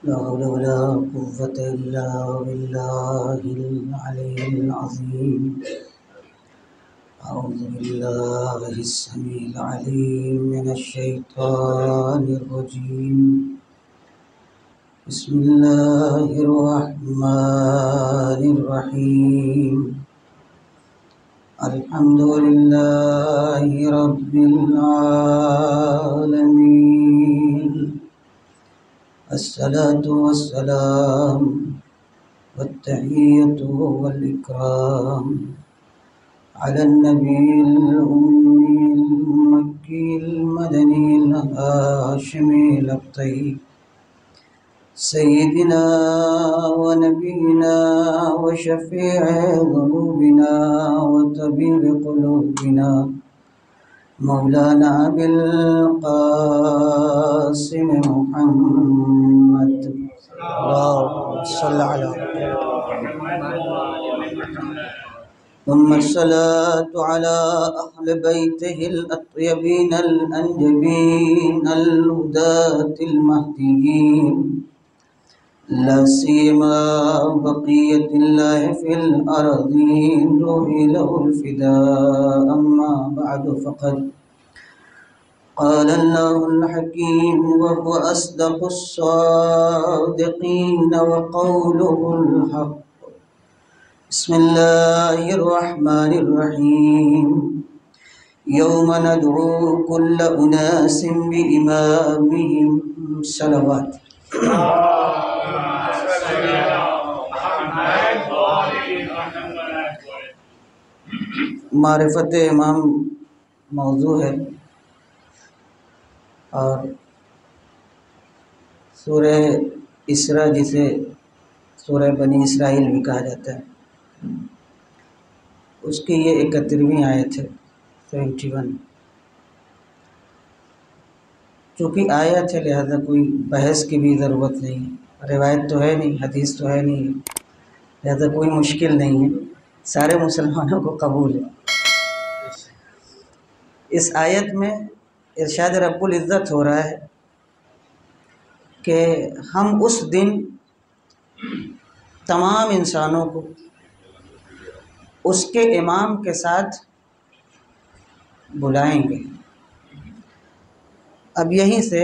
لا حول ولا قوة إلا بالله العلي العظيم. أعوذ بالله السميع العليم من الشيطان الرجيم. بسم الله الرحمن الرحيم. الحمد لله رب العالمين. الصلاة والسلام والتحية والإكرام على النبي الأمي المكي المدني الهاشمي الطيب سيدنا ونبينا وشفيع ذنوبنا وطبيب قلوبنا مولانا أبي القاسم محمد. اللهم صل على ثم الصلاة على أهل بيته الأطيبين الأنجبين الهداة المهديين، لا سيما بقية الله في الأرضين، روحي له الفداء. أما بعد، فقد قال الله الحكيم وهو أصدق الصادقين وقوله الحق. بسم الله الرحمن الرحيم. يوم ندعو كل أناس بإمامهم. صلوات. معرفت امام موضوع ہے اور سورہ اسراء جسے سورہ بنی اسرائیل بھی کہا جاتا ہے، اس کی یہ 71ویں آیت ہے، 71. چونکہ آیت ہے لہذا کوئی بحث کی بھی ضرورت نہیں ہے، روایت تو ہے نہیں، حدیث تو ہے نہیں، لہذا کوئی مشکل نہیں ہے، سارے مسلمانوں کو قبول ہے. اس آیت میں ارشاد رب العزت ہو رہا ہے کہ ہم اس دن تمام انسانوں کو اس کے امام کے ساتھ بلائیں گے. اب یہیں سے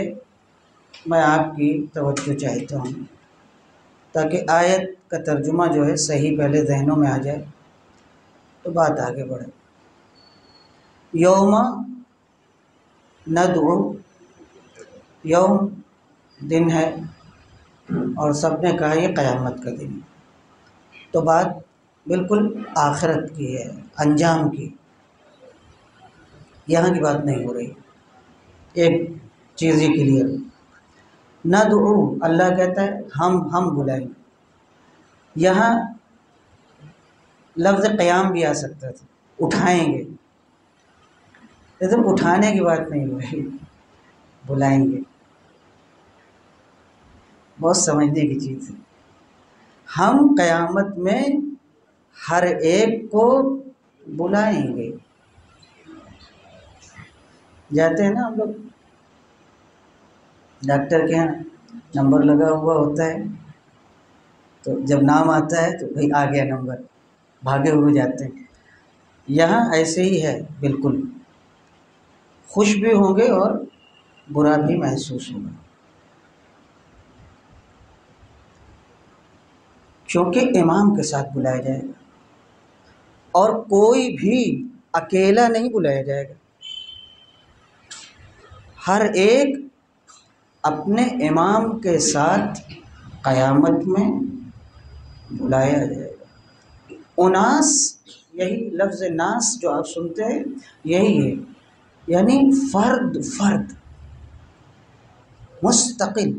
میں آپ کی توجہ چاہتا ہوں تاکہ آیت کا ترجمہ جو ہے صحیح پہلے ذہنوں میں آ جائے تو بات آگے بڑھے. یوم ندعو، یوم دن ہے اور سب نے کہا یہ قیامت کا دن ہے، تو بات بالکل آخرت کی ہے، انجام کی، یہاں کی بات نہیں ہو رہی. ایک چیز یہ کلیئر، ندعو اللہ کہتا ہے ہم بلائیں گے. یہاں لفظ قیام بھی آ سکتا تھا، اٹھائیں گے، لیکن اٹھانے کی بات نہیں ہو رہی، بلائیں گے. بہت سمجھنے کی چیز ہے. ہم قیامت میں ہر ایک کو بلائیں گے. جاتے ہیں نا ہم لوگ ڈاکٹر کے یہاں، نمبر لگا ہوا ہوتا ہے، تو جب نام آتا ہے تو بھئی آ گیا نمبر، بھاگے ہوئے جاتے ہیں. یہاں ایسے ہی ہے، بالکل خوش بھی ہوں گے اور برا بھی محسوس ہوگا، کیونکہ امام کے ساتھ بلایا جائے گا اور کوئی بھی اکیلا نہیں بلایا جائے گا. ہر ایک اپنے امام کے ساتھ قیامت میں بلایا جائے گا. اناس، یہی لفظ ناس جو آپ سنتے ہیں یہی ہے، یعنی فرد مستقل.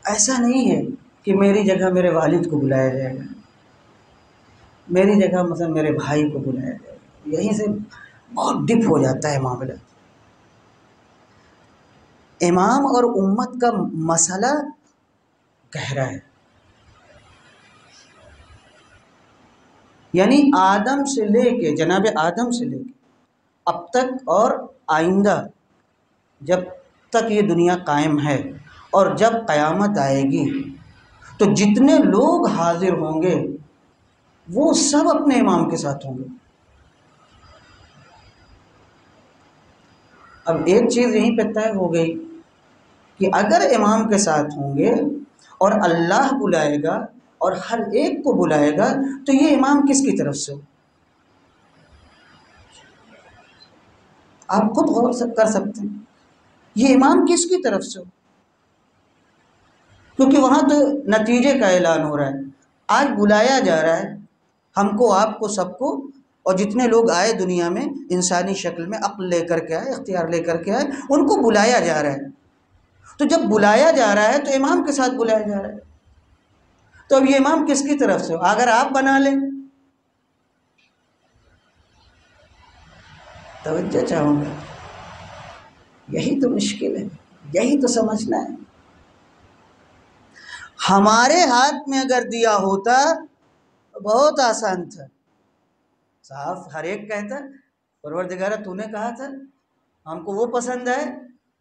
ایسا نہیں ہے کہ میری جگہ میرے والد کو بلایا جائے گا، میری جگہ مثلا میرے بھائی کو بلایا جائے گا. یہیں سے بہت ڈپ ہو جاتا ہے معاملہ. امام اور امت کا مسئلہ گہرا ہے. یعنی آدم سے لے کے، جناب آدم سے لے کے اب تک اور آئندہ جب تک یہ دنیا قائم ہے، اور جب قیامت آئے گی تو جتنے لوگ حاضر ہوں گے وہ سب اپنے امام کے ساتھ ہوں گے۔ اب ایک چیز یہیں پہ طے ہو گئی کہ اگر امام کے ساتھ ہوں گے اور اللہ بلائے گا اور ہر ایک کو بلائے گا، تو یہ امام کس کی طرف سے ہو؟ آپ خود غور کر سکتے ہیں، یہ امام کس کی طرف سے ہو؟ کیونکہ وہاں تو نتیجے کا اعلان ہو رہا ہے، آج بلایا جا رہا ہے ہم کو، آپ کو، سب کو، اور جتنے لوگ آئے دنیا میں انسانی شکل میں، عقل لے کر کے آئے، اختیار لے کر کے آئے، ان کو بلایا جا رہا ہے۔ تو جب بلایا جا رہا ہے تو امام کے ساتھ بلایا جا رہا ہے، تو اب یہ امام کس کی طرف سے ہو؟ اگر آپ بنا لیں، توجہ چاہوں گا، یہی تو مشکل ہے، یہی تو سمجھنا ہے۔ ہمارے ہاتھ میں اگر دیا ہوتا تو بہت آسان تھا، صاف ہر ایک کہتا پروردگارہ تو نے کہا تھا، ہم کو وہ پسند آئے،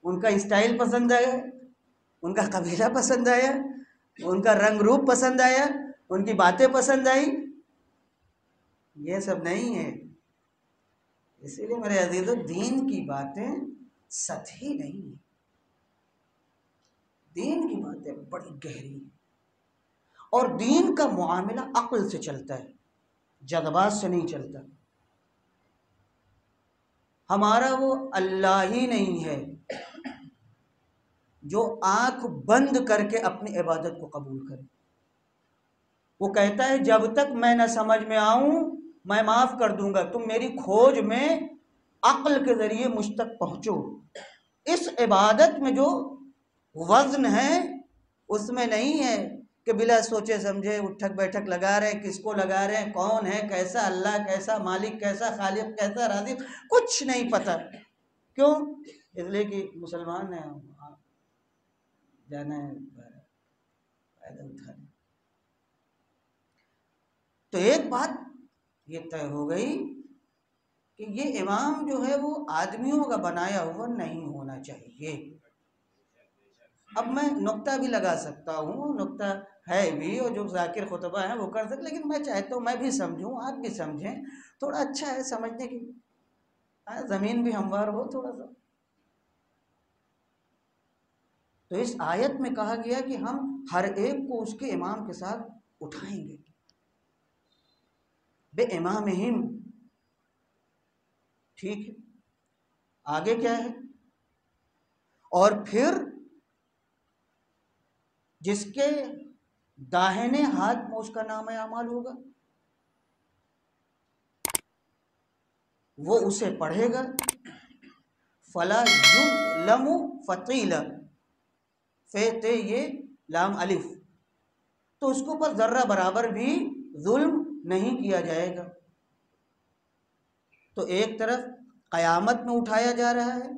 ان کا اسٹائل پسند آیا، ان کا قبیلہ پسند آیا، ان کا رنگ روپ پسند آیا، ان کی باتیں پسند آئی۔ یہ سب نہیں ہے۔ اسی لیے میرے عزیزو، دین کی باتیں سطحی نہیں ہیں، دین کی باتیں بڑی گہری ہیں، اور دین کا معاملہ عقل سے چلتا ہے، جذبات سے نہیں چلتا۔ ہمارا وہ اللہ ہی نہیں ہے جو آنکھ بند کر کے اپنی عبادت کو قبول کرے۔ وہ کہتا ہے جب تک میں نہ سمجھ میں آؤں میں معاف کر دوں گا، تم میری کھوج میں عقل کے ذریعے مجھ تک پہنچو۔ اس عبادت میں جو وزن ہے اس میں نہیں ہے کہ بلا سوچے سمجھے اٹھک بیٹھک لگا رہے ہیں، کس کو لگا رہے ہیں، کون ہے، کیسا اللہ، کیسا مالک، کیسا خالق، کیسا رازق، کچھ نہیں پتہ۔ کیوں؟ اس لیے کہ مسلمان ہیں، جانا ہے پیدل اٹھانے۔ تو ایک بات یہ طے ہو گئی کہ یہ امام جو ہے وہ آدمیوں کا بنایا ہوا نہیں ہونا چاہیے۔ اب میں نقطہ بھی لگا سکتا ہوں، نقطہ ہے بھی، اور جو ذاکر خطبہ ہیں وہ کر سکتے، لیکن میں چاہتا ہوں میں بھی سمجھوں، آپ بھی سمجھیں، تھوڑا اچھا ہے سمجھنے کی، زمین بھی ہموار ہو تھوڑا سا۔ تو اس آیت میں کہا گیا کہ ہم ہر ایک کو اس کے امام کے ساتھ اٹھائیں گے، بے امامہم۔ ٹھیک ہے، آگے کیا ہے؟ اور پھر جس کے داہنے ہاتھ میں اس کا نام اعمال ہوگا وہ اسے پڑھے گا، فلا یظلم فتیلا، فے یہ لام الف، تو اس کے اوپر ذرہ برابر بھی ظلم نہیں کیا جائے گا۔ تو ایک طرف قیامت میں اٹھایا جا رہا ہے،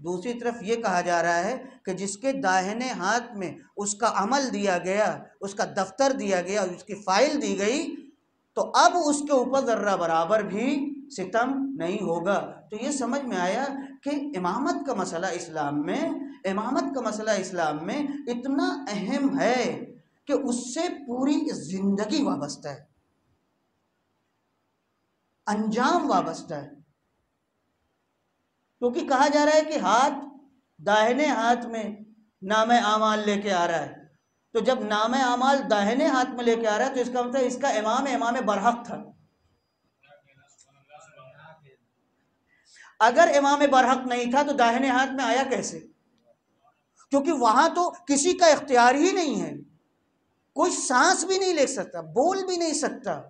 دوسری طرف یہ کہا جا رہا ہے کہ جس کے داہنے ہاتھ میں اس کا عمل دیا گیا، اس کا دفتر دیا گیا، اس کی فائل دی گئی، تو اب اس کے اوپر ذرہ برابر بھی ستم نہیں ہوگا۔ تو یہ سمجھ میں آیا کہ امامت کا مسئلہ اسلام میں اتنا اہم ہے کہ اس سے پوری زندگی وابستہ ہے، انجام وابستہ ہے۔ کیونکہ کہا جا رہا ہے کہ داہنے ہاتھ میں نام اعمال لے کے آ رہا ہے، تو جب نام اعمال داہنے ہاتھ میں لے کے آ رہا ہے تو اس کا مطلب اس کا امام برحق تھا۔ اگر امام برحق نہیں تھا تو داہنے ہاتھ میں آیا کیسے؟ کیونکہ وہاں تو کسی کا اختیار ہی نہیں ہے، کوئی سانس بھی نہیں لے سکتا، بول بھی نہیں سکتا،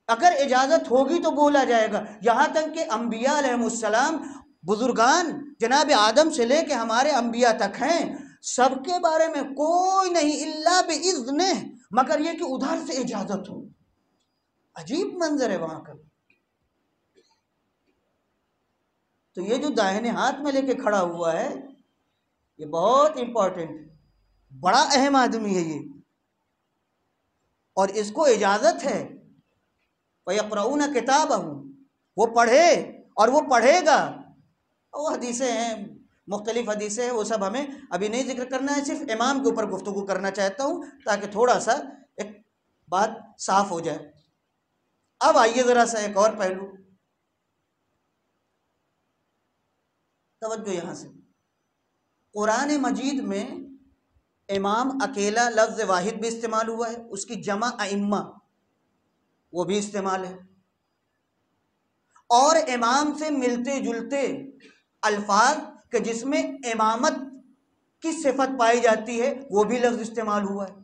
اگر اجازت ہوگی تو بولا جائے گا۔ یہاں تک کہ انبیاء علیہ السلام، بزرگان جناب آدم سے لے کے ہمارے انبیاء تک ہیں، سب کے بارے میں کوئی نہیں الا باذنہ، مگر یہ کہ ادھر سے اجازت ہو۔ عجیب منظر ہے وہاں کا۔ تو یہ جو داہنے ہاتھ میں لے کے کھڑا ہوا ہے یہ بہت امپورٹنٹ، بڑا اہم آدمی ہے یہ، اور اس کو اجازت ہے۔ وَيَقْرَؤُونَ كِتَابَهُ، وہ پڑھے اور وہ پڑھے گا۔ وہ حدیثیں ہیں مختلف حدیثیں ہیں، وہ سب ہمیں ابھی نہیں ذکر کرنا ہے، صرف امام کے اوپر گفتگو کرنا چاہتا ہوں تاکہ تھوڑا سا ایک بات صاف ہو جائے۔ اب آئیے ذرا سا ایک اور پہلو، توجہ یہاں سے، قرآن مجید میں امام اکیلا لفظ واحد بھی استعمال ہوا ہے، اس کی جمع ائمہ وہ بھی استعمال ہے، اور امام سے ملتے جلتے الفاظ کہ جس میں امامت کی صفت پائی جاتی ہے وہ بھی لفظ استعمال ہوا ہے۔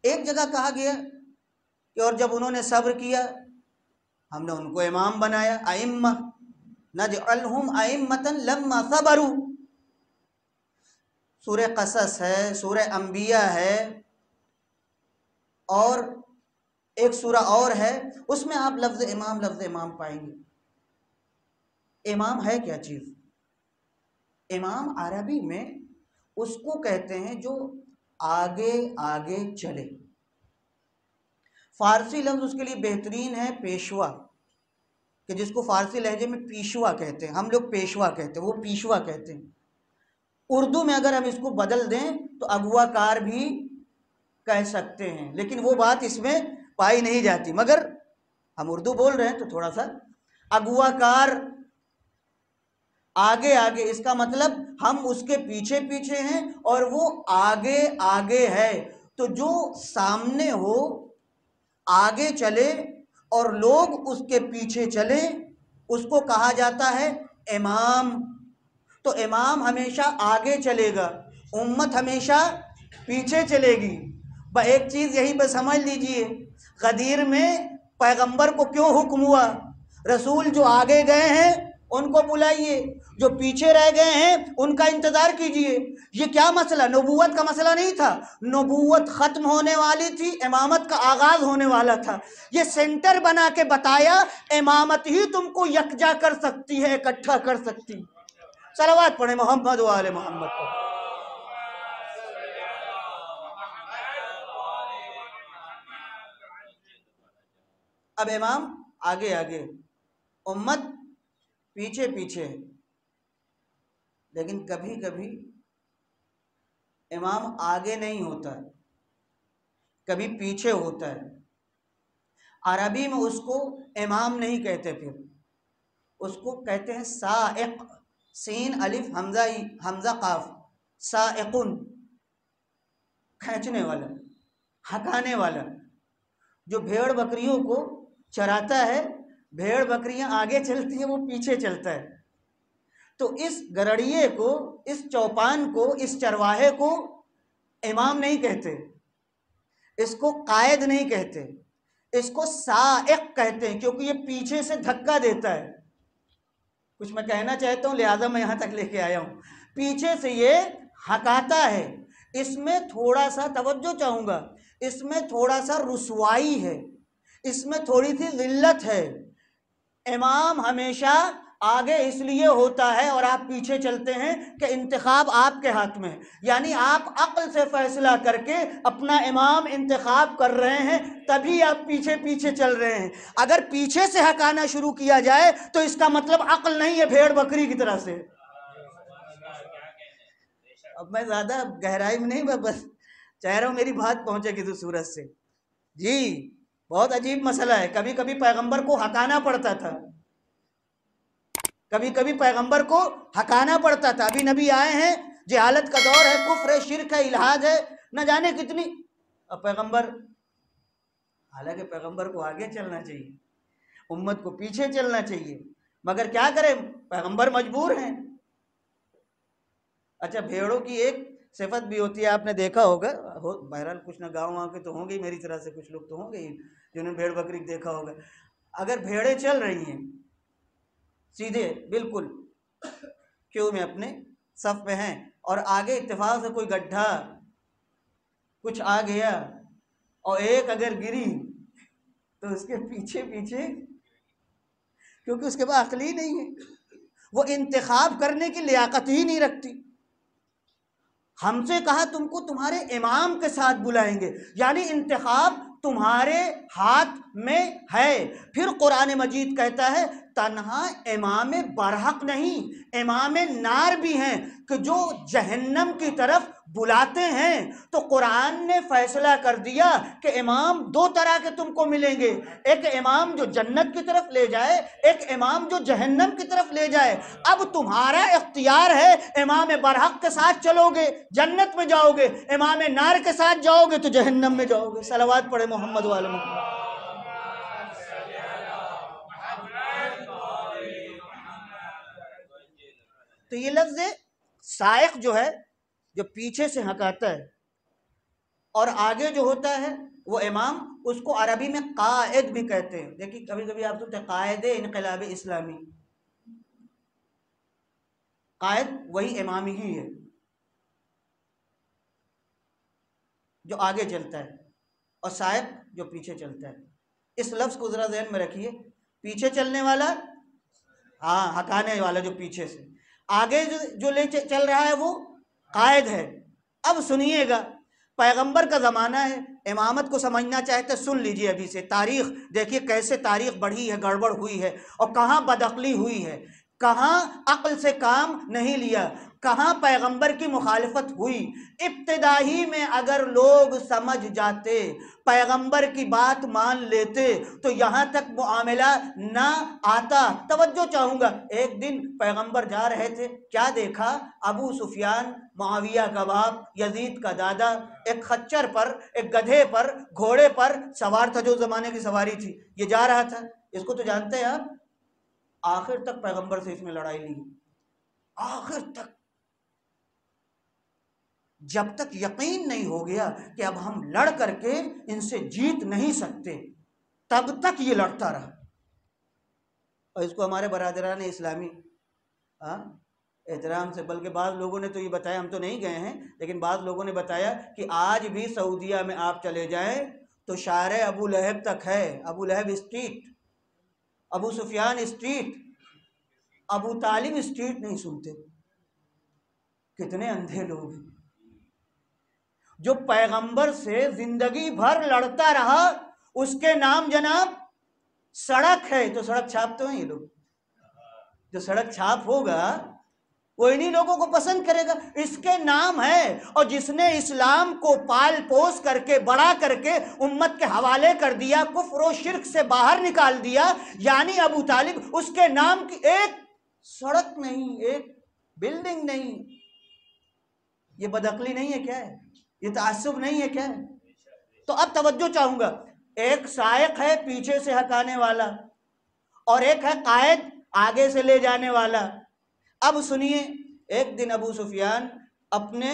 ایک جگہ کہا گیا کہ اور جب انہوں نے صبر کیا ہم نے ان کو امام بنایا، ائمہ نجعلہم ائمۃ لما صبروا، سورہ قصص ہے، سورہ انبیاء ہے، اور ایک سورہ اور ہے، اس میں آپ لفظ امام پائیں گے۔ امام ہے کیا چیز؟ امام عربی میں اس کو کہتے ہیں جو آگے آگے چلے۔ فارسی لفظ اس کے لیے بہترین ہے پیشوا، کہ جس کو فارسی لہجے میں پیشوا کہتے ہیں، ہم لوگ پیشوا کہتے ہیں، وہ پیشوا کہتے ہیں۔ اردو میں اگر ہم اس کو بدل دیں تو اغوا کار بھی کہہ سکتے ہیں، لیکن وہ بات اس میں پائی نہیں جاتی، مگر ہم اردو بول رہے ہیں تو تھوڑا سا اغوا کار، آگے آگے، اس کا مطلب ہم اس کے پیچھے پیچھے ہیں اور وہ آگے آگے ہے۔ تو جو سامنے ہو، آگے چلے اور لوگ اس کے پیچھے چلیں، اس کو کہا جاتا ہے امام۔ تو امام ہمیشہ آگے چلے گا، امت ہمیشہ پیچھے چلے گی۔ ایک چیز یہیں پہ سمجھ لیجئے، غدیر میں پیغمبر کو کیوں حکم ہوا؟ رسول جو آگے گئے ہیں ان کو بلائیے، جو پیچھے رہ گئے ہیں ان کا انتظار کیجئے۔ یہ کیا مسئلہ؟ نبوت کا مسئلہ نہیں تھا، نبوت ختم ہونے والی تھی، امامت کا آغاز ہونے والا تھا۔ یہ سینٹر بنا کے بتایا امامت ہی تم کو یکجا کر سکتی ہے، اکٹھا کر سکتی۔ صلوات پڑھیں محمد و آل محمد پر۔ اب امام آگے آگے، امت پیچھے پیچھے، لیکن کبھی کبھی امام آگے نہیں ہوتا، کبھی پیچھے ہوتا ہے۔ عربی میں اس کو امام نہیں کہتے، پھر اس کو کہتے ہیں سائق، سین الف حمزہ قاف، سائقن، کھینچنے والا، ہکانے والا، جو بھیڑ بکریوں کو چراتا ہے، بھیڑ بکریاں آگے چلتی ہیں وہ پیچھے چلتا ہے۔ تو اس گرڑیے کو، اس چوپان کو، اس چرواہے کو امام نہیں کہتے، اس کو قائد نہیں کہتے، اس کو سائق کہتے ہیں، کیونکہ یہ پیچھے سے دھکا دیتا ہے۔ کچھ میں کہنا چاہتا ہوں لہذا میں یہاں تک لے کے آیا ہوں، پیچھے سے یہ ہکاتا ہے۔ اس میں تھوڑا سا توجہ چاہوں گا، اس میں تھوڑا سا رسوائی ہے، اس میں تھوڑی سی ذلت ہے۔ امام ہمیشہ آگے اس لیے ہوتا ہے اور آپ پیچھے چلتے ہیں کہ انتخاب آپ کے ہاتھ میں ہے، یعنی آپ عقل سے فیصلہ کر کے اپنا امام انتخاب کر رہے ہیں، تبھی آپ پیچھے پیچھے چل رہے ہیں۔ اگر پیچھے سے ہکانا شروع کیا جائے تو اس کا مطلب عقل نہیں ہے، بھیڑ بکری کی طرح سے۔ اب میں زیادہ گہرائی میں نہیں، میں بس چاہ رہا ہوں میری بات پہنچے کسی صورت سے۔ جی بہت عجیب مسئلہ ہے، کبھی کبھی پیغمبر کو ہکانا پڑتا تھا، کبھی کبھی پیغمبر کو ہکانا پڑتا تھا۔ ابھی نبی آئے ہیں، جہالت کا دور ہے، کفر ہے، شرک ہے، الحاد ہے، نہ جانے کتنی، اب پیغمبر، حالانکہ پیغمبر کو آگے چلنا چاہیے، امت کو پیچھے چلنا چاہیے، مگر کیا کریں، پیغمبر مجبور ہیں۔ اچھا، بھیڑوں کی ایک صفت بھی ہوتی ہے، آپ نے دیکھا ہوگا، بہرحال کچھ نہ گاؤں وہاں کے تو ہوں گے، میری طرح سے کچھ لوگ تو ہوں گے جنہوں نے بھیڑ بکری دیکھا ہوگا۔ اگر بھیڑیں چل رہی ہیں سیدھے بالکل کیوں میں اپنے صف میں ہیں، اور آگے اتفاق سے کوئی گڈھا کچھ آ گیا اور ایک اگر گری تو اس کے پیچھے پیچھے، کیونکہ اس کے پاس عقل ہی نہیں ہے، وہ انتخاب کرنے کی لیاقت ہی نہیں رکھتی۔ ہم سے کہا تم کو تمہارے امام کے ساتھ بلائیں گے، یعنی انتخاب تمہارے ہاتھ میں ہے۔ پھر قرآن مجید کہتا ہے تنہا امام برحق نہیں، امام نار بھی ہیں کہ جو جہنم کی طرف بلاتے ہیں۔ تو قرآن نے فیصلہ کر دیا کہ امام دو طرح کے تم کو ملیں گے، ایک امام جو جنت کی طرف لے جائے، ایک امام جو جہنم کی طرف لے جائے۔ اب تمہارا اختیار ہے، امام برحق کے ساتھ چلو گے جنت میں جاؤ گے، امام نار کے ساتھ جاؤ گے تو جہنم میں جاؤ گے۔ صلوات پڑھے محمد والے محمد۔ تو یہ لفظ سائق جو ہے، جو پیچھے سے ہکاتا ہے اور آگے جو ہوتا ہے وہ امام، اس کو عربی میں قائد بھی کہتے ہیں۔ دیکھیے کبھی کبھی آپ سنتے ہیں قائد انقلاب اسلامی، قائد وہی امام ہی ہے جو آگے چلتا ہے، اور سائق جو پیچھے چلتا ہے۔ اس لفظ کو ذرا ذہن میں رکھیے، پیچھے چلنے والا، ہاں ہٹانے والا جو پیچھے سے، آگے جو لے چل رہا ہے وہ قائد ہے۔ اب سنیے گا، پیغمبر کا زمانہ ہے، امامت کو سمجھنا چاہتے سن لیجئے ابھی سے تاریخ، دیکھیے کیسے تاریخ بڑھی ہے، گڑبڑ ہوئی ہے، اور کہاں بدعقلی ہوئی ہے، کہاں عقل سے کام نہیں لیا، کہاں پیغمبر کی مخالفت ہوئی۔ ابتدا ہی میں اگر لوگ سمجھ جاتے، پیغمبر کی بات مان لیتے تو یہاں تک معاملہ نہ آتا۔ توجہ چاہوں گا، ایک دن پیغمبر جا رہے تھے، کیا دیکھا؟ ابو سفیان، معاویہ کا باپ، یزید کا دادا، ایک خچر پر، ایک گدھے پر، گھوڑے پر سوار تھا، جو زمانے کی سواری تھی، یہ جا رہا تھا۔ اس کو تو جانتے ہیں آپ، آخر تک پیغمبر سے اس میں لڑائی لی، آخر تک، جب تک یقین نہیں ہو گیا کہ اب ہم لڑ کر کے ان سے جیت نہیں سکتے، تب تک یہ لڑتا رہا۔ اور اس کو ہمارے برادران اسلامی احترام سے، بلکہ بعض لوگوں نے تو یہ بتایا، ہم تو نہیں گئے ہیں لیکن بعض لوگوں نے بتایا کہ آج بھی سعودیہ میں آپ چلے جائیں تو شارع ابو لہب تک ہے، ابو لہب اسٹریٹ، ابو سفیان اسٹریٹ، ابو طالب اسٹریٹ نہیں سنتے۔ کتنے اندھے لوگ ہیں، جو پیغمبر سے زندگی بھر لڑتا رہا، اس کے نام جناب سڑک ہے، تو سڑک چھاپ تو ہیں یہ لوگ، جو سڑک چھاپ ہوگا وہ انہی لوگوں کو پسند کرے گا، اس کے نام ہے۔ اور جس نے اسلام کو پال پوس کر کے بڑا کر کے امت کے حوالے کر دیا، کفر و شرک سے باہر نکال دیا، یعنی ابو طالب، اس کے نام کی ایک سڑک نہیں، ایک بلڈنگ نہیں۔ یہ بدعقلی نہیں ہے کیا ہے؟ یہ تعصب نہیں ہے کیا ہے؟ تو اب توجہ چاہوں گا، ایک سائق ہے پیچھے سے ہٹانے والا، اور ایک ہے قائد آگے سے لے جانے والا۔ اب سنیے، ایک دن ابو سفیان اپنے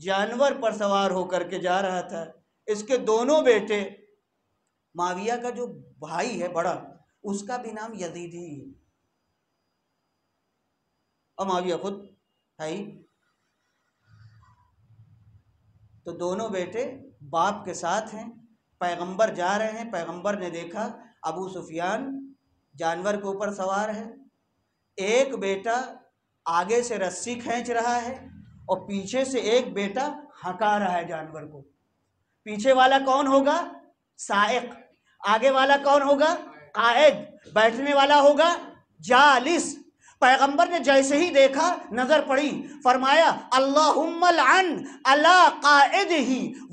جانور پر سوار ہو کر کے جا رہا تھا، اس کے دونوں بیٹے، معاویہ کا جو بھائی ہے بڑا، اس کا بھی نام یزید ہی ہے، اور معاویہ خود ہے ہی، تو دونوں بیٹے باپ کے ساتھ ہیں، پیغمبر جا رہے ہیں، پیغمبر نے دیکھا ابو سفیان جانور کے اوپر سوار ہے، ایک بیٹا آگے سے رسی کھینچ رہا ہے اور پیچھے سے ایک بیٹا ہکا رہا ہے جانور کو۔ پیچھے والا کون ہوگا؟ سائق، آگے والا کون ہوگا؟ قائد، بیٹھنے والا ہوگا جالس۔ پیغمبر نے جیسے ہی دیکھا، نظر پڑی، فرمایا اللہم لعن علی قائدہ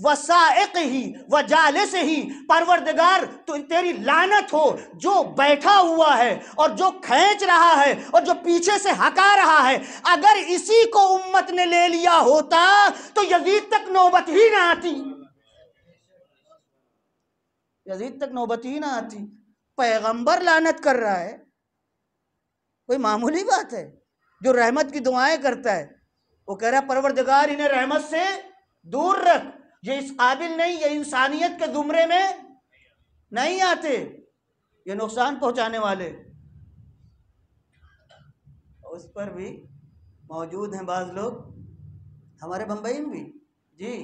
وسائقہ وجالسہ، پروردگار تو تیری لعنت ہو جو بیٹھا ہوا ہے اور جو کھینچ رہا ہے اور جو پیچھے سے ہکا رہا ہے۔ اگر اسی کو امت نے لے لیا ہوتا تو یزید تک نوبت ہی نہ آتی، یزید تک نوبت ہی نہ آتی۔ پیغمبر لعنت کر رہا ہے، کوئی معمولی بات ہے؟ جو رحمت کی دعائیں کرتا ہے، وہ کہہ رہا ہے پروردگار انہیں رحمت سے دور رکھ، یہ اس قابل نہیں، یہ انسانیت کے زمرے میں نہیں آتے، یہ نقصان پہنچانے والے۔ اس پر بھی موجود ہیں بعض لوگ، ہمارے بمبئی میں بھی، جی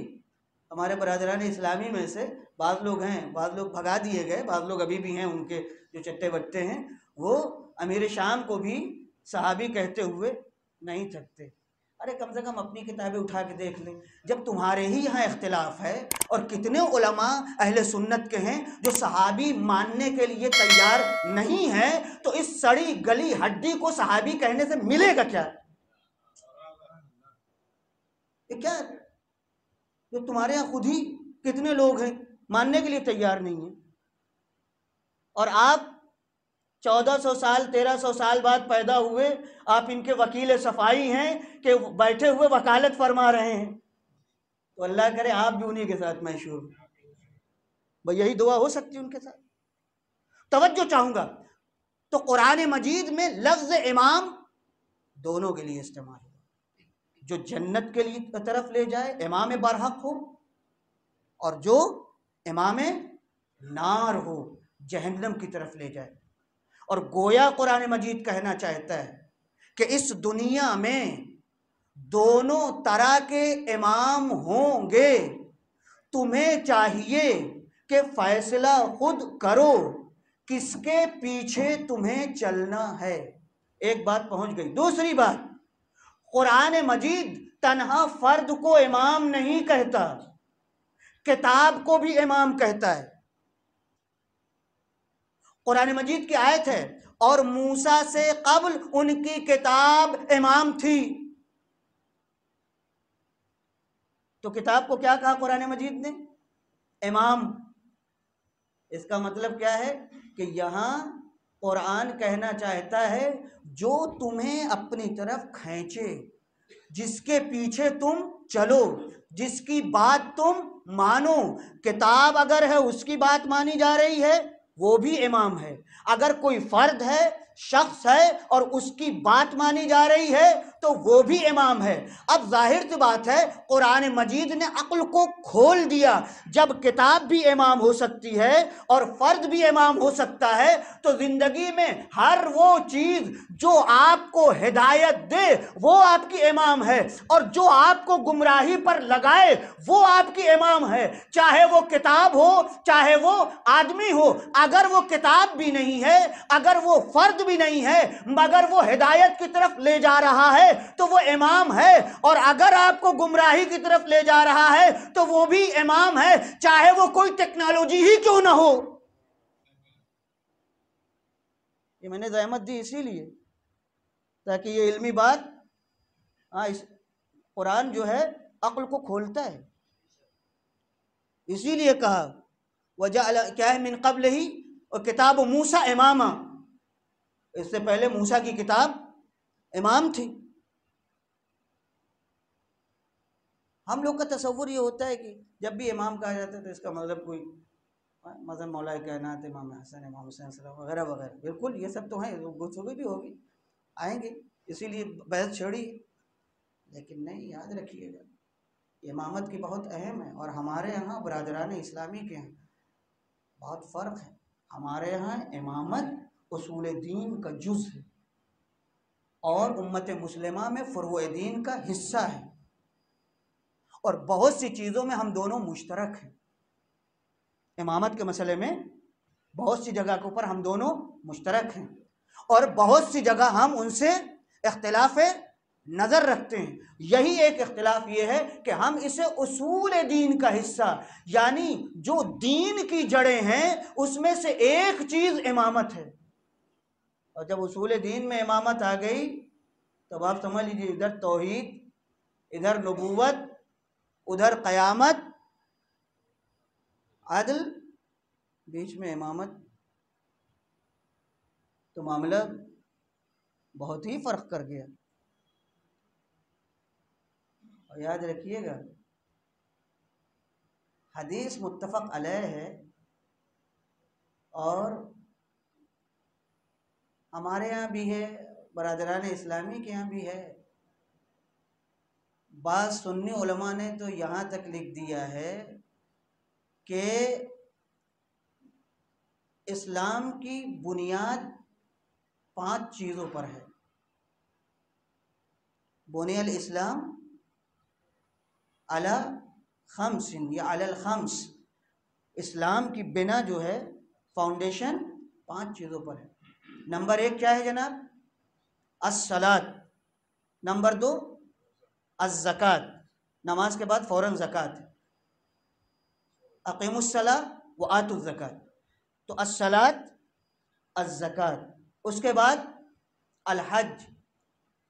ہمارے برادران اسلامی میں سے بعض لوگ ہیں، بعض لوگ بھگا دیے گئے، بعض لوگ ابھی بھی ہیں، ان کے جو چٹے بٹے ہیں، وہ امیر شام کو بھی صحابی کہتے ہوئے نہیں تھکتے۔ ارے کم سے کم اپنی کتابیں اٹھا کے دیکھ لیں. جب تمہارے ہی یہاں اختلاف ہے اور کتنے علماء اہل سنت کے ہیں جو صحابی ماننے کے لیے تیار نہیں ہیں، تو اس سڑی گلی ہڈی کو صحابی کہنے سے ملے گا کیا؟ یہ کیا ہے؟ جو تمہارے یہاں خود ہی کتنے لوگ ہیں ماننے کے لیے تیار نہیں ہیں، اور آپ 1400 سال 1300 سال بعد پیدا ہوئے، آپ ان کے وکیل صفائی ہیں کہ بیٹھے ہوئے وکالت فرما رہے ہیں. تو اللہ کرے آپ بھی انہی کے ساتھ محشور. بھئی یہی دعا ہو سکتی ہے ان کے ساتھ. توجہ چاہوں گا، تو قرآن مجید میں لفظ امام دونوں کے لیے استعمال ہو، جو جنت کے لیے طرف لے جائے امام برحق ہو، اور جو امام نار ہو جہنم کی طرف لے جائے. اور گویا قرآن مجید کہنا چاہتا ہے کہ اس دنیا میں دونوں طرح کے امام ہوں گے، تمہیں چاہیے کہ فیصلہ خود کرو کس کے پیچھے تمہیں چلنا ہے. ایک بات پہنچ گئی. دوسری بات، قرآن مجید تنہا فرد کو امام نہیں کہتا، کتاب کو بھی امام کہتا ہے. قرآن مجید کی آیت ہے، اور موسیٰ سے قبل ان کی کتاب امام تھی. تو کتاب کو کیا کہا قرآن مجید نے؟ امام. اس کا مطلب کیا ہے کہ یہاں قرآن کہنا چاہتا ہے جو تمہیں اپنی طرف کھینچے، جس کے پیچھے تم چلو، جس کی بات تم مانو. کتاب اگر ہے اس کی بات مانی جا رہی ہے، وہ بھی امام ہے. اگر کوئی فرد ہے، شخص ہے، اور اس کی بات مانی جا رہی ہے تو وہ بھی امام ہے. اب ظاہر سی بات ہے قرآن مجید نے عقل کو کھول دیا. جب کتاب بھی امام ہو سکتی ہے اور فرد بھی امام ہو سکتا ہے، تو زندگی میں ہر وہ چیز جو آپ کو ہدایت دے وہ آپ کی امام ہے، اور جو آپ کو گمراہی پر لگائے وہ آپ کی امام ہے. چاہے وہ کتاب ہو چاہے وہ آدمی ہو. اگر وہ کتاب بھی نہیں ہے، اگر وہ فرد بھی نہیں ہے، مگر وہ ہدایت کی طرف لے جا رہا ہے تو وہ امام ہے. اور اگر آپ کو گمراہی کی طرف لے جا رہا ہے تو وہ بھی امام ہے، چاہے وہ کوئی ٹیکنالوجی ہی کیوں نہ ہو. یہ میں نے زحمت دی اسی لیے تاکہ یہ علمی بات، قرآن جو ہے عقل کو کھولتا ہے. اسی لیے کہا وَجَعَلَ کیا ہے من قبل ہی، اور کتاب موسیٰ اماما، اس سے پہلے موسیٰ کی کتاب امام تھی. ہم لوگ کا تصور یہ ہوتا ہے کہ جب بھی امام کہا جاتا ہے تو اس کا مطلب کوئی مثلا مولا کائنات امام حسن امام حسین السلام وغیرہ وغیرہ. بالکل یہ سب تو ہیں، گفتگو بھی ہوگی، آئیں گے، اسی لیے بحث چھڑی. لیکن نہیں، یاد رکھیے گا امامت کی بہت اہم ہے. اور ہمارے یہاں برادران اسلامی کے ہیں بہت فرق ہے. ہمارے یہاں امامت اصول دین کا جز ہے اور امت مسلمہ میں فروع دین کا حصہ ہے، اور بہت سی چیزوں میں ہم دونوں مشترک ہیں. امامت کے مسئلے میں بہت سی جگہ کے اوپر ہم دونوں مشترک ہیں، اور بہت سی جگہ ہم ان سے اختلاف نظر رکھتے ہیں. یہی ایک اختلاف یہ ہے کہ ہم اسے اصول دین کا حصہ، یعنی جو دین کی جڑیں ہیں اس میں سے ایک چیز امامت ہے. اور جب اصول دین میں امامت آ گئی تو آپ سمجھ لیجیے ادھر توحید، ادھر نبوت، ادھر قیامت، عدل، بیچ میں امامت، تو معاملہ بہت ہی فرق کر گیا. اور یاد رکھیے گا حدیث متفق علیہ ہے، اور ہمارے یہاں بھی ہے، برادران اسلامی کے یہاں بھی ہے. بعض سنی علماء نے تو یہاں تک لکھ دیا ہے کہ اسلام کی بنیاد 5 چیزوں پر ہے. بنی الاسلام علی خمس یا علی الخمس، اسلام کی بنا جو ہے، فاؤنڈیشن 5 چیزوں پر ہے. نمبر 1 کیا ہے جناب؟ الصلاۃ. نمبر 2 الزکات، نماز کے بعد فوراً زکات، اقیموا الصلاۃ وآتوا الزکات، تو الصلاۃ، الزکات، اس کے بعد الحج،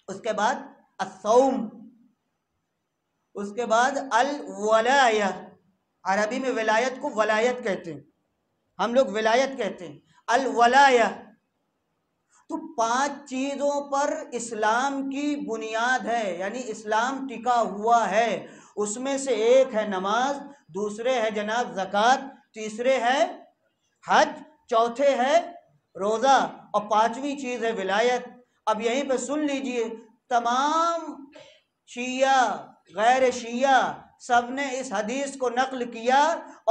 اس کے بعد الصوم، اس کے بعد الولایہ، عربی میں ولایت کو ولایت کہتے ہیں، ہم لوگ ولایت کہتے ہیں، الولایہ۔ تو 5 چیزوں پر اسلام کی بنیاد ہے، یعنی اسلام ٹکا ہوا ہے، اس میں سے ایک ہے نماز، دوسرے ہے جناب زکوٰۃ، تیسرے ہے حج، چوتھے ہے روزہ، اور 5ویں چیز ہے ولایت۔ اب یہیں پہ سن لیجئے، تمام شیعہ غیر شیعہ سب نے اس حدیث کو نقل کیا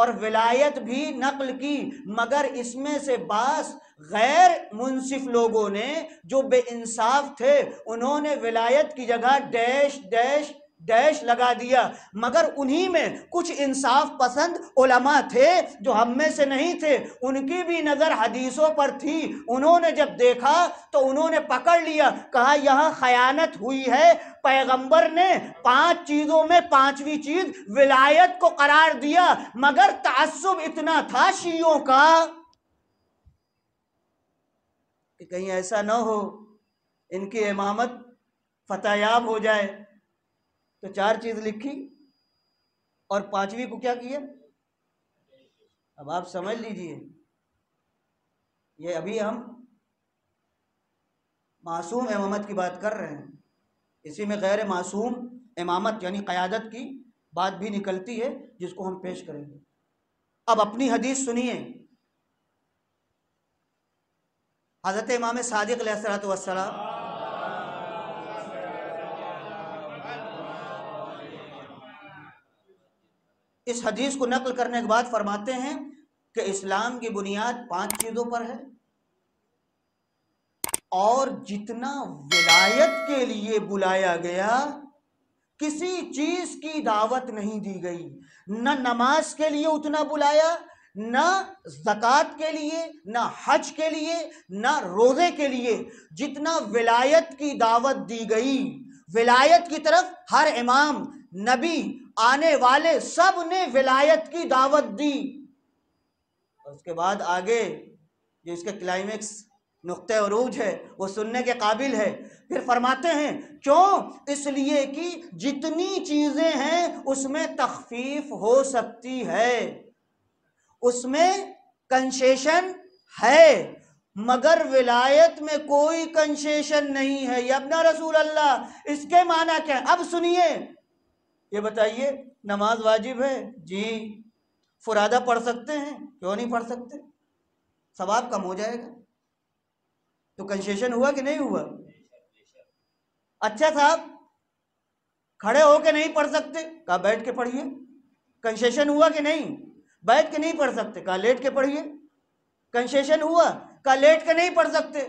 اور ولایت بھی نقل کی، مگر اس میں سے بعض غیر منصف لوگوں نے جو بے انصاف تھے انہوں نے ولایت کی جگہ ڈیش ڈیش ڈیش لگا دیا، مگر انہی میں کچھ انصاف پسند علماء تھے جو ہم میں سے نہیں تھے، ان کی بھی نظر حدیثوں پر تھی، انہوں نے جب دیکھا تو انہوں نے پکڑ لیا، کہا یہاں خیانت ہوئی ہے، پیغمبر نے 5 چیزوں میں 5ویں چیز ولایت کو قرار دیا، مگر تعصب اتنا تھا شیعوں کا کہ کہیں ایسا نہ ہو ان کی امامت فتح یاب ہو جائے، تو 4 چیز لکھی اور 5ویں کو کیا کیا؟ اب آپ سمجھ لیجئے، یہ ابھی ہم معصوم امامت کی بات کر رہے ہیں، اسی میں غیر معصوم امامت یعنی قیادت کی بات بھی نکلتی ہے جس کو ہم پیش کریں گے۔ اب اپنی حدیث سنیے، حضرت امام صادق علیہ السلام اس حدیث کو نقل کرنے کے بعد فرماتے ہیں کہ اسلام کی بنیاد 5 چیزوں پر ہے، اور جتنا ولایت کے لیے بلایا گیا کسی چیز کی دعوت نہیں دی گئی، نہ نماز کے لیے اتنا بلایا، نہ زکوٰۃ کے لیے، نہ حج کے لیے، نہ روزے کے لیے، جتنا ولایت کی دعوت دی گئی، ولایت کی طرف ہر امام، نبی، آنے والے سب نے ولایت کی دعوت دی، اور اس کے بعد آگے جو اس کے کلائمیکس نقطہ عروج ہے وہ سننے کے قابل ہے، پھر فرماتے ہیں کیوں؟ اس لیے کہ جتنی چیزیں ہیں اس میں تخفیف ہو سکتی ہے، اس میں کنسیشن ہے، مگر ولایت میں کوئی کنسیشن نہیں ہے۔ یا ابن رسول اللہ، اس کے معنی کیا ہے؟ اب سنیے، یہ بتائیے نماز واجب ہے؟ جی۔ فرادہ پڑھ سکتے ہیں؟ کیوں نہیں پڑھ سکتے؟ ثواب کم ہو جائے گا۔ تو کنسیشن ہوا کہ نہیں ہوا؟ اچھا صاحب کھڑے ہو کے نہیں پڑھ سکتے؟ کہا بیٹھ کے پڑھیے۔ کنسیشن ہوا کہ نہیں؟ بیٹھ کے نہیں پڑھ سکتے؟ کہا لیٹ کے پڑھیے۔ کنسیشن ہوا؟ کہا لیٹ کے نہیں پڑھ سکتے،